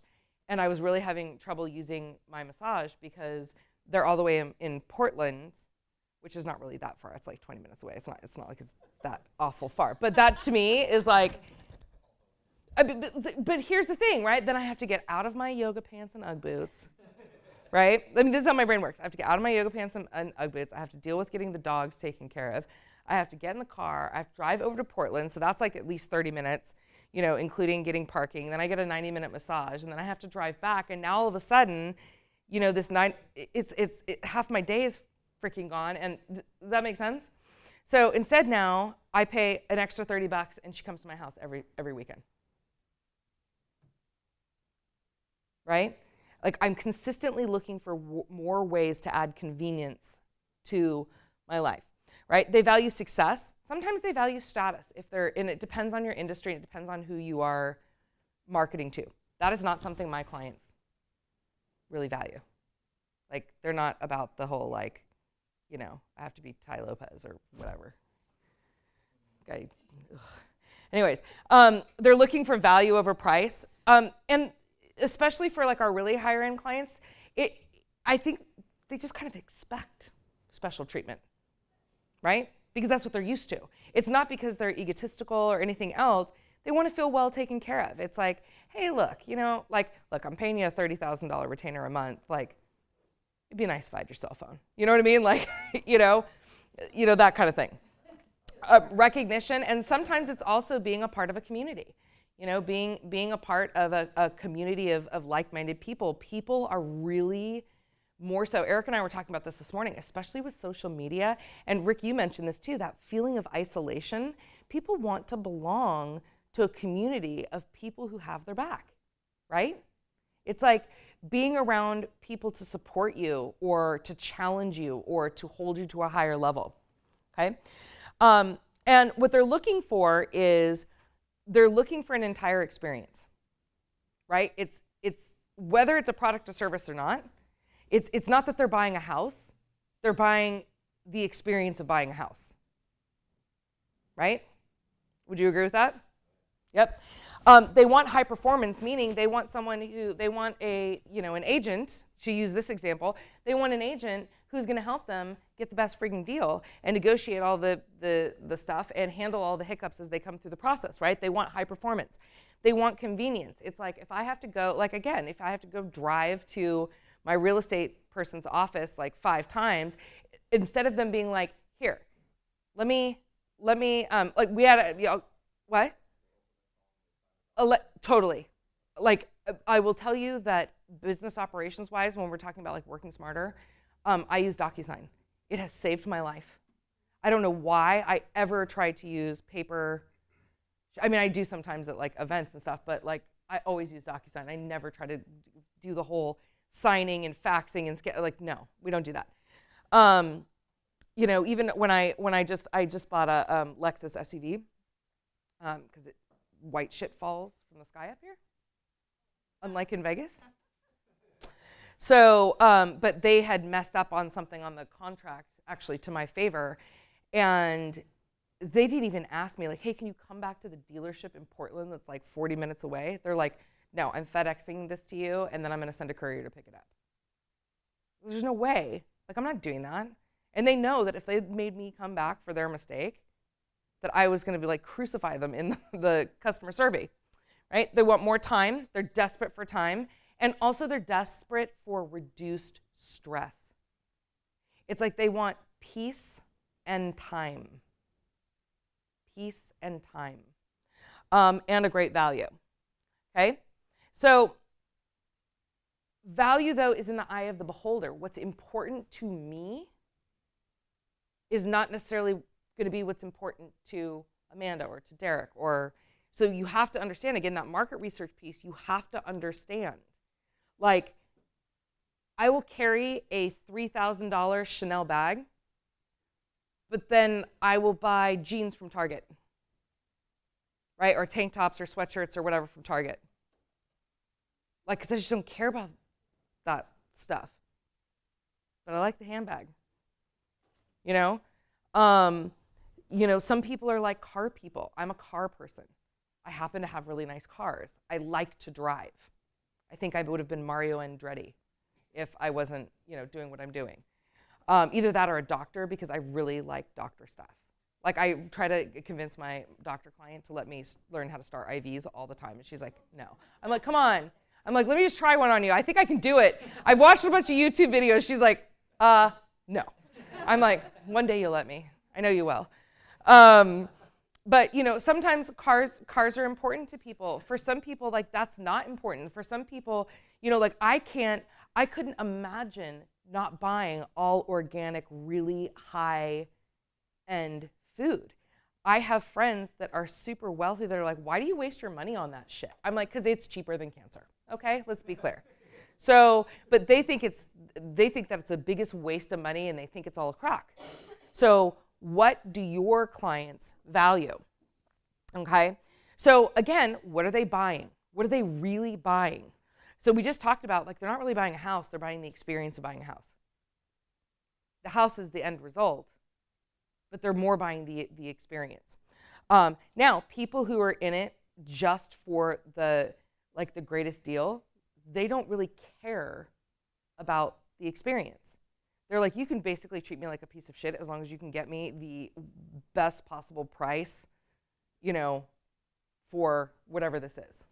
Speaker 1: And I was really having trouble using my massage because they're all the way in Portland, which is not really that far. It's like 20 minutes away. It's not like it's that awful far. But that to me is like, but here's the thing, right? Then I have to get out of my yoga pants and Ugg boots. Right? I mean, this is how my brain works. I have to get out of my yoga pants and Ugg boots. I have to deal with getting the dogs taken care of. I have to get in the car. I have to drive over to Portland. So that's like at least 30 minutes, including getting parking. Then I get a 90-minute massage, and then I have to drive back. And now all of a sudden, half my day is freaking gone. And does that make sense? So instead now, I pay an extra $30, and she comes to my house every weekend. Right? Like, I'm consistently looking for more ways to add convenience to my life, right? They value success. Sometimes they value status. And it depends on your industry. It depends on who you are marketing to. That is not something my clients really value. Like, they're not about the whole, like, I have to be Ty Lopez or whatever. Okay. Anyways, they're looking for value over price. And especially for like our really higher end clients, I think they just kind of expect special treatment, right? Because that's what they're used to. It's not because they're egotistical or anything else. They want to feel well taken care of. It's like, hey, look, look, I'm paying you a $30,000 retainer a month. Like, it'd be nice if I had your cell phone. You know what I mean? Like, that kind of thing. Recognition, and sometimes it's also being a part of a community. Being a part of a community of like-minded people. People are really more so. Eric and I were talking about this morning, especially with social media. And Rick, you mentioned this too, that feeling of isolation. People want to belong to a community of people who have their back, right? It's like being around people to support you or to challenge you or to hold you to a higher level, okay? And what they're looking for is they're looking for an entire experience, right? It's whether it's a product or service or not, it's not that they're buying a house, they're buying the experience of buying a house. right? Would you agree with that? Yep. They want high performance, meaning they want an agent, to use this example, they want an agent who's going to help them get the best freaking deal and negotiate all the stuff and handle all the hiccups as they come through the process, right? They want high performance. They want convenience. It's like if I have to go, like again, if I have to go drive to my real estate person's office like 5 times, instead of them being like, here, let me, like we had a, what? Totally. Like, I will tell you that business operations wise, when we're talking about like working smarter, I use DocuSign. It has saved my life. I don't know why I ever tried to use paper. I mean, I do sometimes at like events and stuff, but like I always use DocuSign. I never try to do the whole signing and faxing and like, no, we don't do that. You know, even when I just bought a Lexus SUV because white shit falls from the sky up here, unlike in Vegas. So, but they had messed up on something on the contract, actually to my favor, and they didn't even ask me like, hey, can you come back to the dealership in Portland that's like 40 minutes away? They're like, no, I'm FedExing this to you, and then I'm gonna send a courier to pick it up. There's no way, like I'm not doing that. And they know that if they made me come back for their mistake, that I was gonna be like crucify them in the customer survey, right? They want more time, they're desperate for time, and also they're desperate for reduced stress. It's like they want peace and time. Peace and time, and a great value, okay? So value, though, is in the eye of the beholder. What's important to me is not necessarily going to be what's important to Amanda or to Derek. So you have to understand, again, that market research piece, you have to understand. Like, I will carry a $3,000 Chanel bag, but then I will buy jeans from Target, right? Or tank tops or sweatshirts or whatever from Target. Like, because I just don't care about that stuff. But I like the handbag, you know? You know, some people are like car people. I'm a car person. I happen to have really nice cars. I like to drive. I think I would have been Mario Andretti if I wasn't, you know, doing what I'm doing. Either that or a doctor, because I really like doctor stuff. Like I try to convince my doctor client to let me learn how to start IVs all the time. And she's like, no. I'm like, come on. I'm like, let me just try one on you. I think I can do it. I've watched a bunch of YouTube videos. She's like, no. I'm like, one day you'll let me. I know you will. But you know, sometimes cars are important to people. For some people, like that's not important. For some people, you know, like I couldn't imagine not buying all organic, really high-end food. I have friends that are super wealthy that are like, why do you waste your money on that shit? I'm like, because it's cheaper than cancer. Okay, let's be clear. So, but they think that it's the biggest waste of money, and they think it's all a crock. So, what do your clients value? Okay, so again, what are they buying? What are they really buying? So we just talked about, like, they're not really buying a house, they're buying the experience of buying a house. The house is the end result, but they're more buying the experience. Now, people who are in it just for the greatest deal, they don't really care about the experience. They're like, you can basically treat me like a piece of shit as long as you can get me the best possible price, you know, for whatever this is.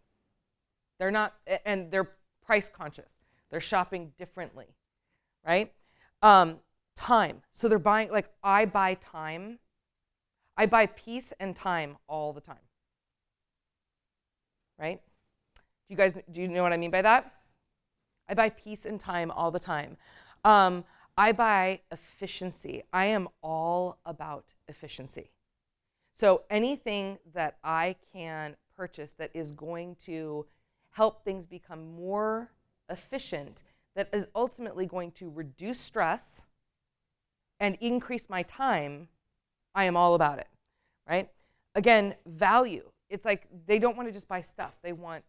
Speaker 1: They're not, and they're price conscious. They're shopping differently, right? Time. So they're buying, like I buy time. I buy peace and time all the time, right? Do you know what I mean by that? I buy peace and time all the time. I buy efficiency. I am all about efficiency. So anything that I can purchase that is going to help things become more efficient, that is ultimately going to reduce stress and increase my time, I am all about it, right? Again, value. It's like they don't want to just buy stuff. They want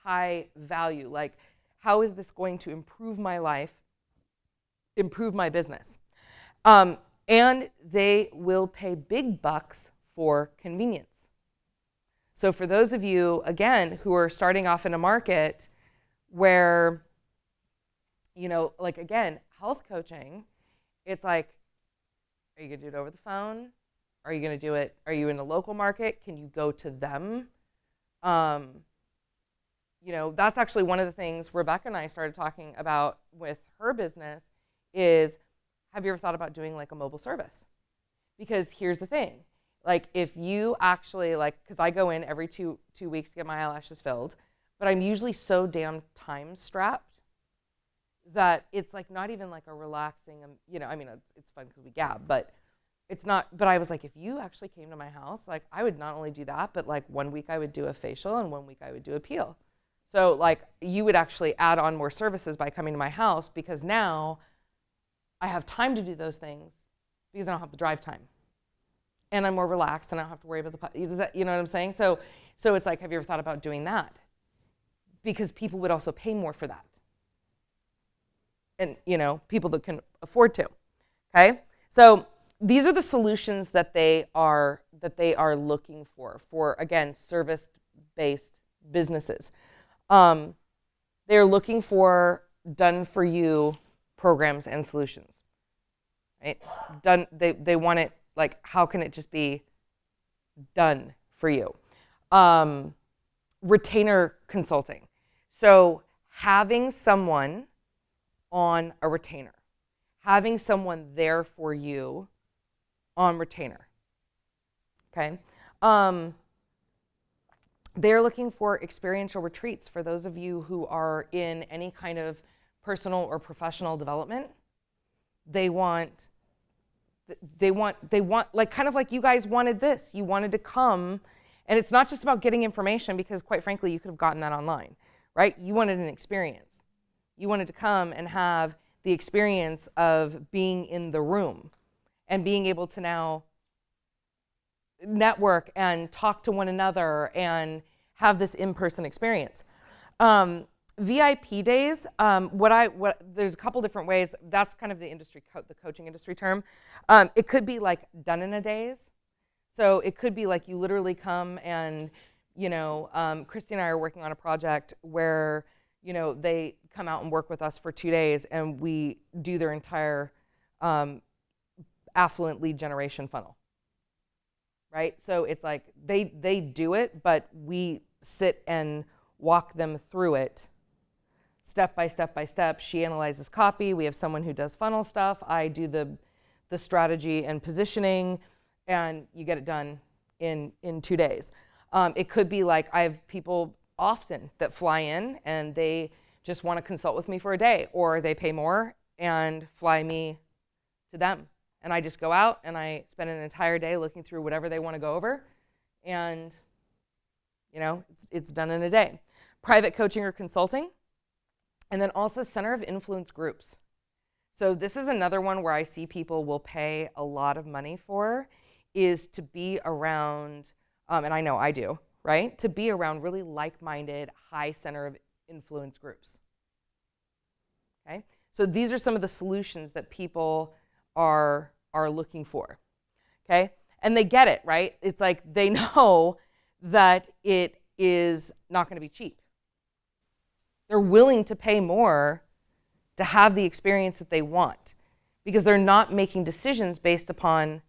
Speaker 1: high value. Like, how is this going to improve my life, improve my business? And they will pay big bucks for convenience. So for those of you, again, who are starting off in a market where, you know, like again, health coaching, it's like, are you gonna do it over the phone? Are you gonna do it, are you in a local market? Can you go to them? You know, that's actually one of the things Rebecca and I started talking about with her business is, have you ever thought about doing like a mobile service? Because here's the thing, like if you actually like, because I go in every two weeks to get my eyelashes filled, but I'm usually so damn time strapped that it's like not even like a relaxing, you know, I mean, it's fun because we gab, but it's not, but I was like, if you actually came to my house, like I would not only do that, but like 1 week I would do a facial and 1 week I would do a peel. So like you would actually add on more services by coming to my house, because now I have time to do those things because I don't have the drive time. And I'm more relaxed and I don't have to worry about the, you know what I'm saying? So it's like, have you ever thought about doing that? Because people would also pay more for that. And you know, people that can afford to, okay? So these are the solutions that they are looking for again, service-based businesses. They're looking for done-for-you programs and solutions, right? Done. They want it like, how can it just be done for you? Retainer consulting. So having someone on a retainer, having someone there for you on retainer, okay? They're looking for experiential retreats for those of you who are in any kind of personal or professional development. They want like kind of like you guys wanted this. You wanted to come, and it's not just about getting information, because quite frankly, you could have gotten that online, right? You wanted an experience. You wanted to come and have the experience of being in the room and being able to now network and talk to one another and have this in-person experience. VIP days, there's a couple different ways. That's kind of the industry, the coaching industry term. It could be like done in a days. So it could be like you literally come and, you know, Christy and I are working on a project where, you know, they come out and work with us for 2 days and we do their entire affluent lead generation funnel, right? So it's like they do it, but we sit and walk them through it step by step by step. She analyzes copy. We have someone who does funnel stuff. I do the strategy and positioning, and you get it done in 2 days. It could be like, I have people often that fly in and they just want to consult with me for a day, or they pay more and fly me to them. And I just go out and I spend an entire day looking through whatever they want to go over, and you know, it's done in a day. Private coaching or consulting, and then also center of influence groups. So this is another one where I see people will pay a lot of money for, is to be around, and I know I do, right? To be around really like-minded, high center of influence groups. Okay, so these are some of the solutions that people are looking for. Okay, and they get it, right? It's like they know that it is not going to be cheap. They're willing to pay more to have the experience that they want, because they're not making decisions based upon,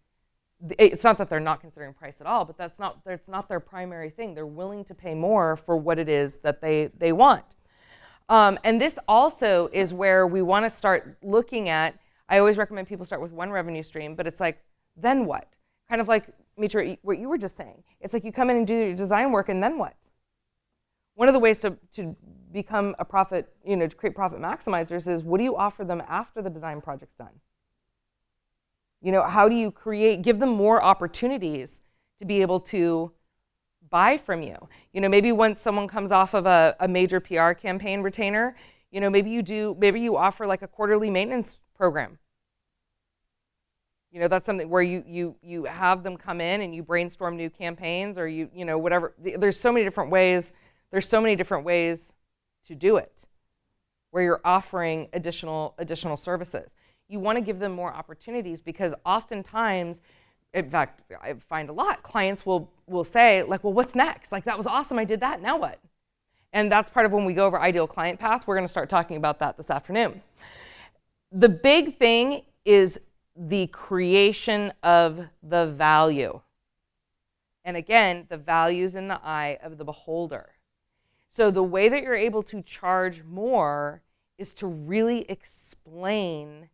Speaker 1: it's not that they're not considering price at all, but that's not their primary thing. They're willing to pay more for what it is that they want. And this also is where we want to start looking at, I always recommend people start with one revenue stream, but it's like, then what? Kind of like, Mitra, what you were just saying. It's like you come in and do your design work, and then what? One of the ways to become a profit, you know, to create profit maximizers is, what do you offer them after the design project's done? You know, how do you give them more opportunities to be able to buy from you? You know, maybe once someone comes off of a major PR campaign retainer, you know, maybe you offer like a quarterly maintenance program. You know, that's something where you have them come in and you brainstorm new campaigns, or you know, whatever. There's so many different ways. There's so many different ways to do it, where you're offering additional services. You want to give them more opportunities, because oftentimes in fact, I find a lot, clients will say like, well, what's next? Like, that was awesome, I did that, now what? And that's part of when we go over ideal client path. We're gonna start talking about that this afternoon. The big thing is the creation of the value. And again, the value's in the eye of the beholder. So the way that you're able to charge more is to really explain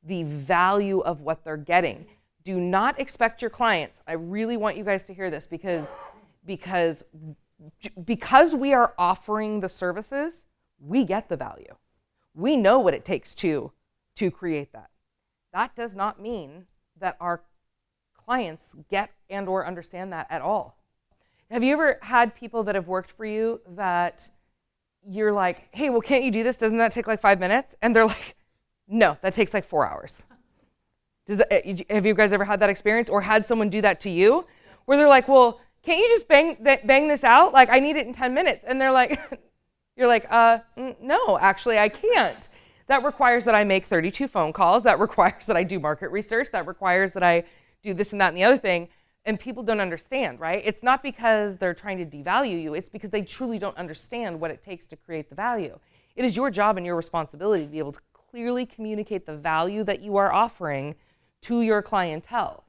Speaker 1: the value of what they're getting. Do not expect your clients, I really want you guys to hear this, because we are offering the services, we get the value. We know what it takes to create that. That does not mean that our clients get and or understand that at all. Have you ever had people that have worked for you that you're like, hey, well, can't you do this? Doesn't that take like 5 minutes? And they're like, no, that takes like 4 hours. Have you guys ever had that experience or had someone do that to you where they're like, well, can't you just bang this out? Like, I need it in 10 minutes. And they're like, you're like, no, actually, I can't. That requires that I make 32 phone calls. That requires that I do market research. That requires that I do this and that and the other thing. And people don't understand, right? It's not because they're trying to devalue you. It's because they truly don't understand what it takes to create the value. It is your job and your responsibility to be able to clearly communicate the value that you are offering to your clientele.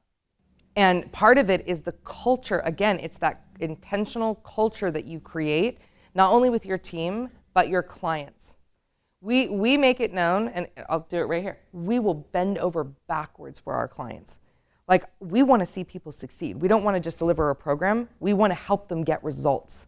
Speaker 1: And part of it is the culture. Again, it's that intentional culture that you create, not only with your team, but your clients. We make it known, and I'll do it right here, we will bend over backwards for our clients. Like, we want to see people succeed. We don't want to just deliver a program. We want to help them get results.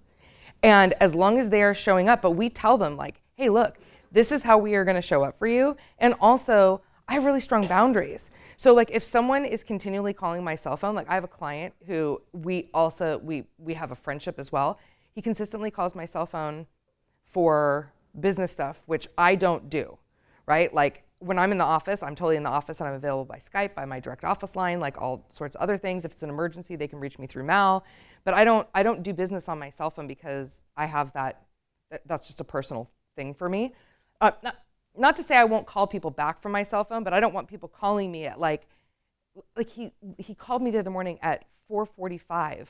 Speaker 1: And as long as they are showing up, but we tell them like, hey, look, this is how we are going to show up for you. And also, I have really strong boundaries. So like, if someone is continually calling my cell phone, like I have a client who we have a friendship as well. He consistently calls my cell phone for business stuff, which I don't do, right? Like, when I'm in the office, I'm totally in the office and I'm available by Skype, by my direct office line, like all sorts of other things. If it's an emergency, they can reach me through Mal. But I don't do business on my cell phone because I have that's just a personal thing for me. Not to say I won't call people back from my cell phone, but I don't want people calling me at like he called me the other morning at 4:45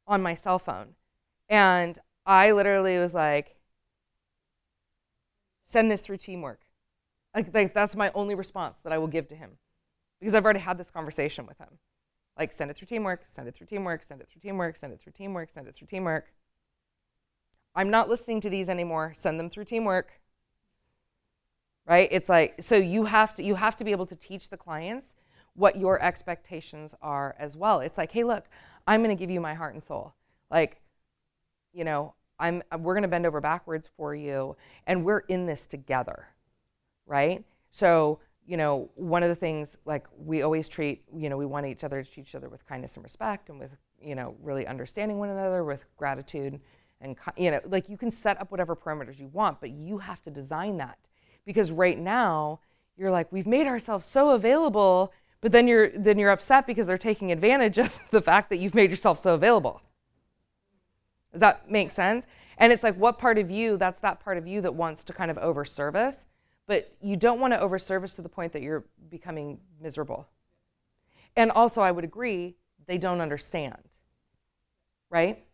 Speaker 1: on my cell phone. And I literally was like, send this through Teamwork. Like that's my only response that I will give to him, because I've already had this conversation with him. Like, send it through Teamwork, send it through Teamwork, send it through Teamwork, send it through Teamwork, send it through Teamwork. I'm not listening to these anymore. Send them through Teamwork. Right? It's like, so you have to be able to teach the clients what your expectations are as well. It's like, hey, look, I'm going to give you my heart and soul. Like, you know, we're going to bend over backwards for you, and we're in this together. Right? So, you know, one of the things, like, we always treat, you know, we want each other to treat each other with kindness and respect, and with, you know, really understanding one another, with gratitude, and, you know, like, you can set up whatever parameters you want, but you have to design that. Because right now, you're like, we've made ourselves so available, but then you're upset because they're taking advantage of the fact that you've made yourself so available. Does that make sense? And it's like, what part of you, that's that part of you that wants to kind of overservice. But you don't want to overservice to the point that you're becoming miserable. And also, I would agree, they don't understand, right?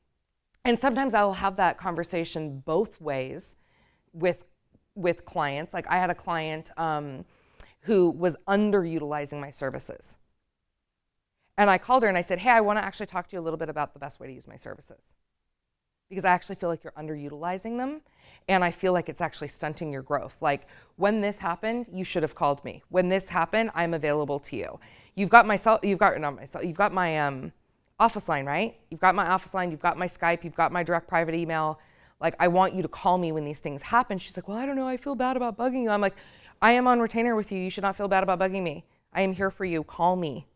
Speaker 1: And sometimes I will have that conversation both ways with clients. Like, I had a client who was underutilizing my services. And I called her and I said, hey, I want to actually talk to you a little bit about the best way to use my services, because I actually feel like you're underutilizing them, and I feel like it's actually stunting your growth. Like, when this happened, you should have called me. When this happened, I'm available to you. You've got my office line, right? You've got my office line, you've got my Skype, you've got my direct private email. Like, I want you to call me when these things happen. She's like, well, I don't know, I feel bad about bugging you. I'm like, I am on retainer with you. You should not feel bad about bugging me. I am here for you. Call me.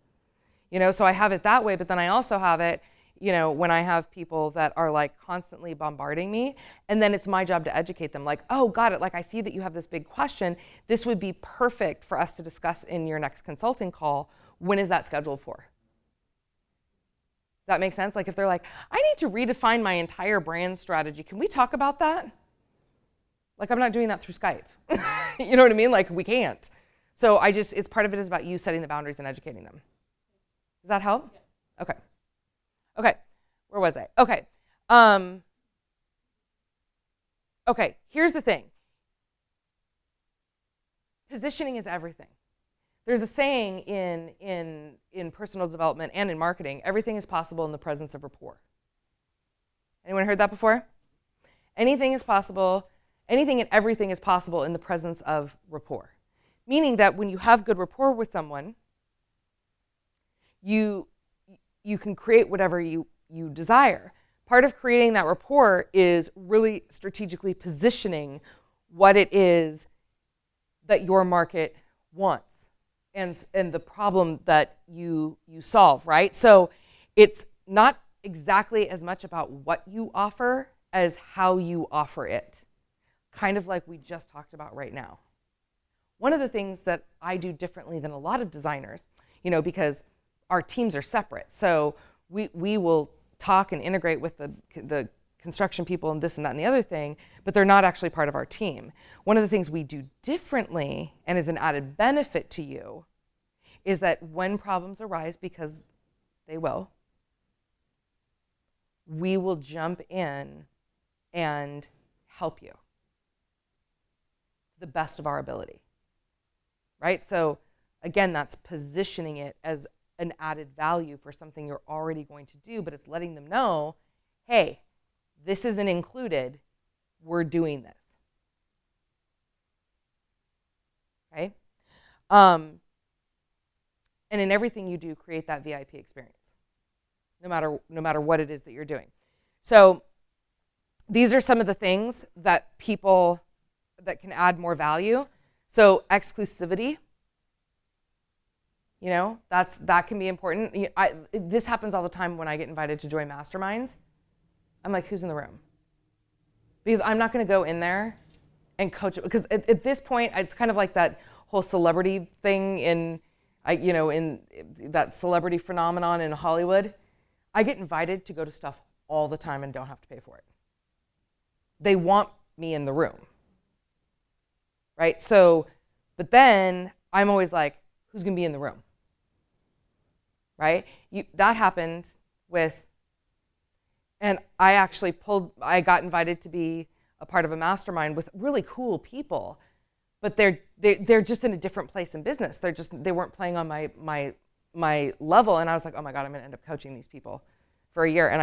Speaker 1: You know, so I have it that way, but then I also have it, you know, when I have people that are like constantly bombarding me, and then it's my job to educate them. Like, oh, got it. Like, I see that you have this big question. This would be perfect for us to discuss in your next consulting call. When is that scheduled for? Does that make sense? Like, if they're like, I need to redefine my entire brand strategy, can we talk about that? Like, I'm not doing that through Skype. You know what I mean? Like, we can't. So it's part of it is about you setting the boundaries and educating them. Does that help? Yeah. Okay. Okay. Where was I? Okay. Okay, here's the thing. Positioning is everything. There's a saying in personal development and in marketing, everything is possible in the presence of rapport. Anyone heard that before? Anything is possible, anything and everything is possible in the presence of rapport. Meaning that when you have good rapport with someone, you can create whatever you desire. Part of creating that rapport is really strategically positioning what it is that your market wants and the problem that you solve, right? So it's not exactly as much about what you offer as how you offer it, kind of like we just talked about right now. One of the things that I do differently than a lot of designers, because our teams are separate, so we will talk and integrate with the construction people and this and that and the other thing, but they're not actually part of our team. One of the things we do differently and is an added benefit to you is that when problems arise, because they will, we will jump in and help you to the best of our ability, right? So again, that's positioning it as an added value for something you're already going to do, but it's letting them know, hey, this isn't included, we're doing this, okay? And in everything you do, create that VIP experience, no matter what it is that you're doing. So these are some of the things that that can add more value. So exclusivity, that can be important. This happens all the time when I get invited to join masterminds. I'm like, who's in the room? Because I'm not going to go in there and coach it. Because at this point, it's kind of like that whole celebrity thing in that celebrity phenomenon in Hollywood. I get invited to go to stuff all the time and don't have to pay for it. They want me in the room, right? So, but then I'm always like, who's going to be in the room, right? That happened with, and I got invited to be a part of a mastermind with really cool people, but they're just in a different place in business. They weren't playing on my level, and I was like, oh my God, I'm gonna end up coaching these people for a year. And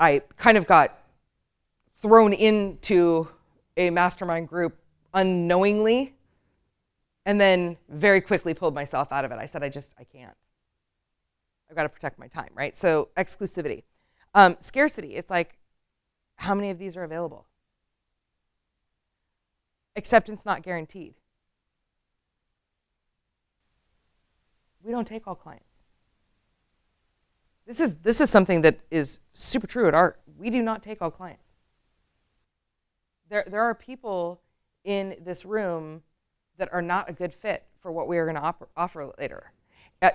Speaker 1: I kind of got thrown into a mastermind group unknowingly, and then very quickly pulled myself out of it. I said, I can't. I've got to protect my time, right? So exclusivity. Scarcity, it's like, how many of these are available? Acceptance not guaranteed. We don't take all clients. This is something that is super true at ART. We do not take all clients. There are people in this room that are not a good fit for what we are going to offer later.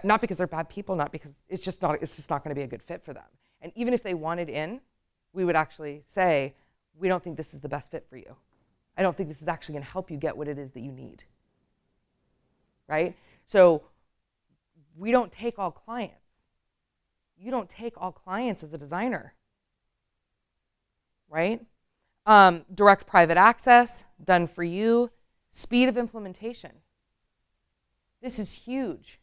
Speaker 1: Not because they're bad people, not because it's just not going to be a good fit for them. And even if they wanted in, we would actually say, we don't think this is the best fit for you. I don't think this is actually going to help you get what it is that you need, right? So we don't take all clients. You don't take all clients as a designer, right? Direct private access, done for you. Speed of implementation. This is huge.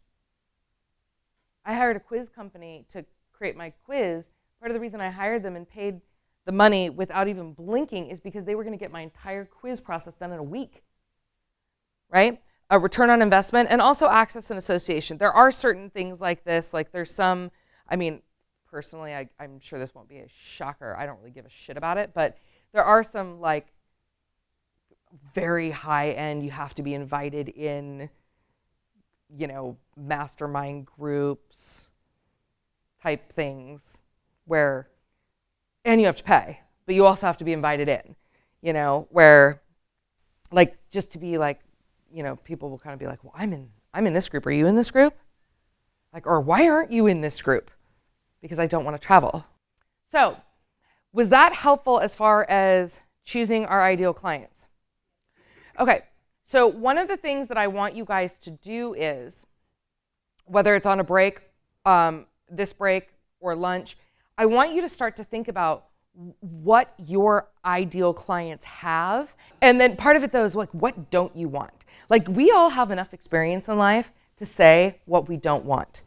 Speaker 1: I hired a quiz company to create my quiz. Part of the reason I hired them and paid the money without even blinking is because they were going to get my entire quiz process done in a week, right? A return on investment, and also access and association. There are certain things like this, like there's some, personally, I'm sure this won't be a shocker. I don't really give a shit about it, but there are some like very high end, you have to be invited in, mastermind groups type things where, and you have to pay, but you also have to be invited in, where like, just to be like, people will kind of be like, well, I'm in this group. Are you in this group? Like, or why aren't you in this group? Because I don't want to travel. So was that helpful as far as choosing our ideal clients? Okay, so one of the things that I want you guys to do is, whether it's on a break, this break or lunch, I want you to start to think about what your ideal clients have. And then part of it though is like, what don't you want? Like we all have enough experience in life to say what we don't want.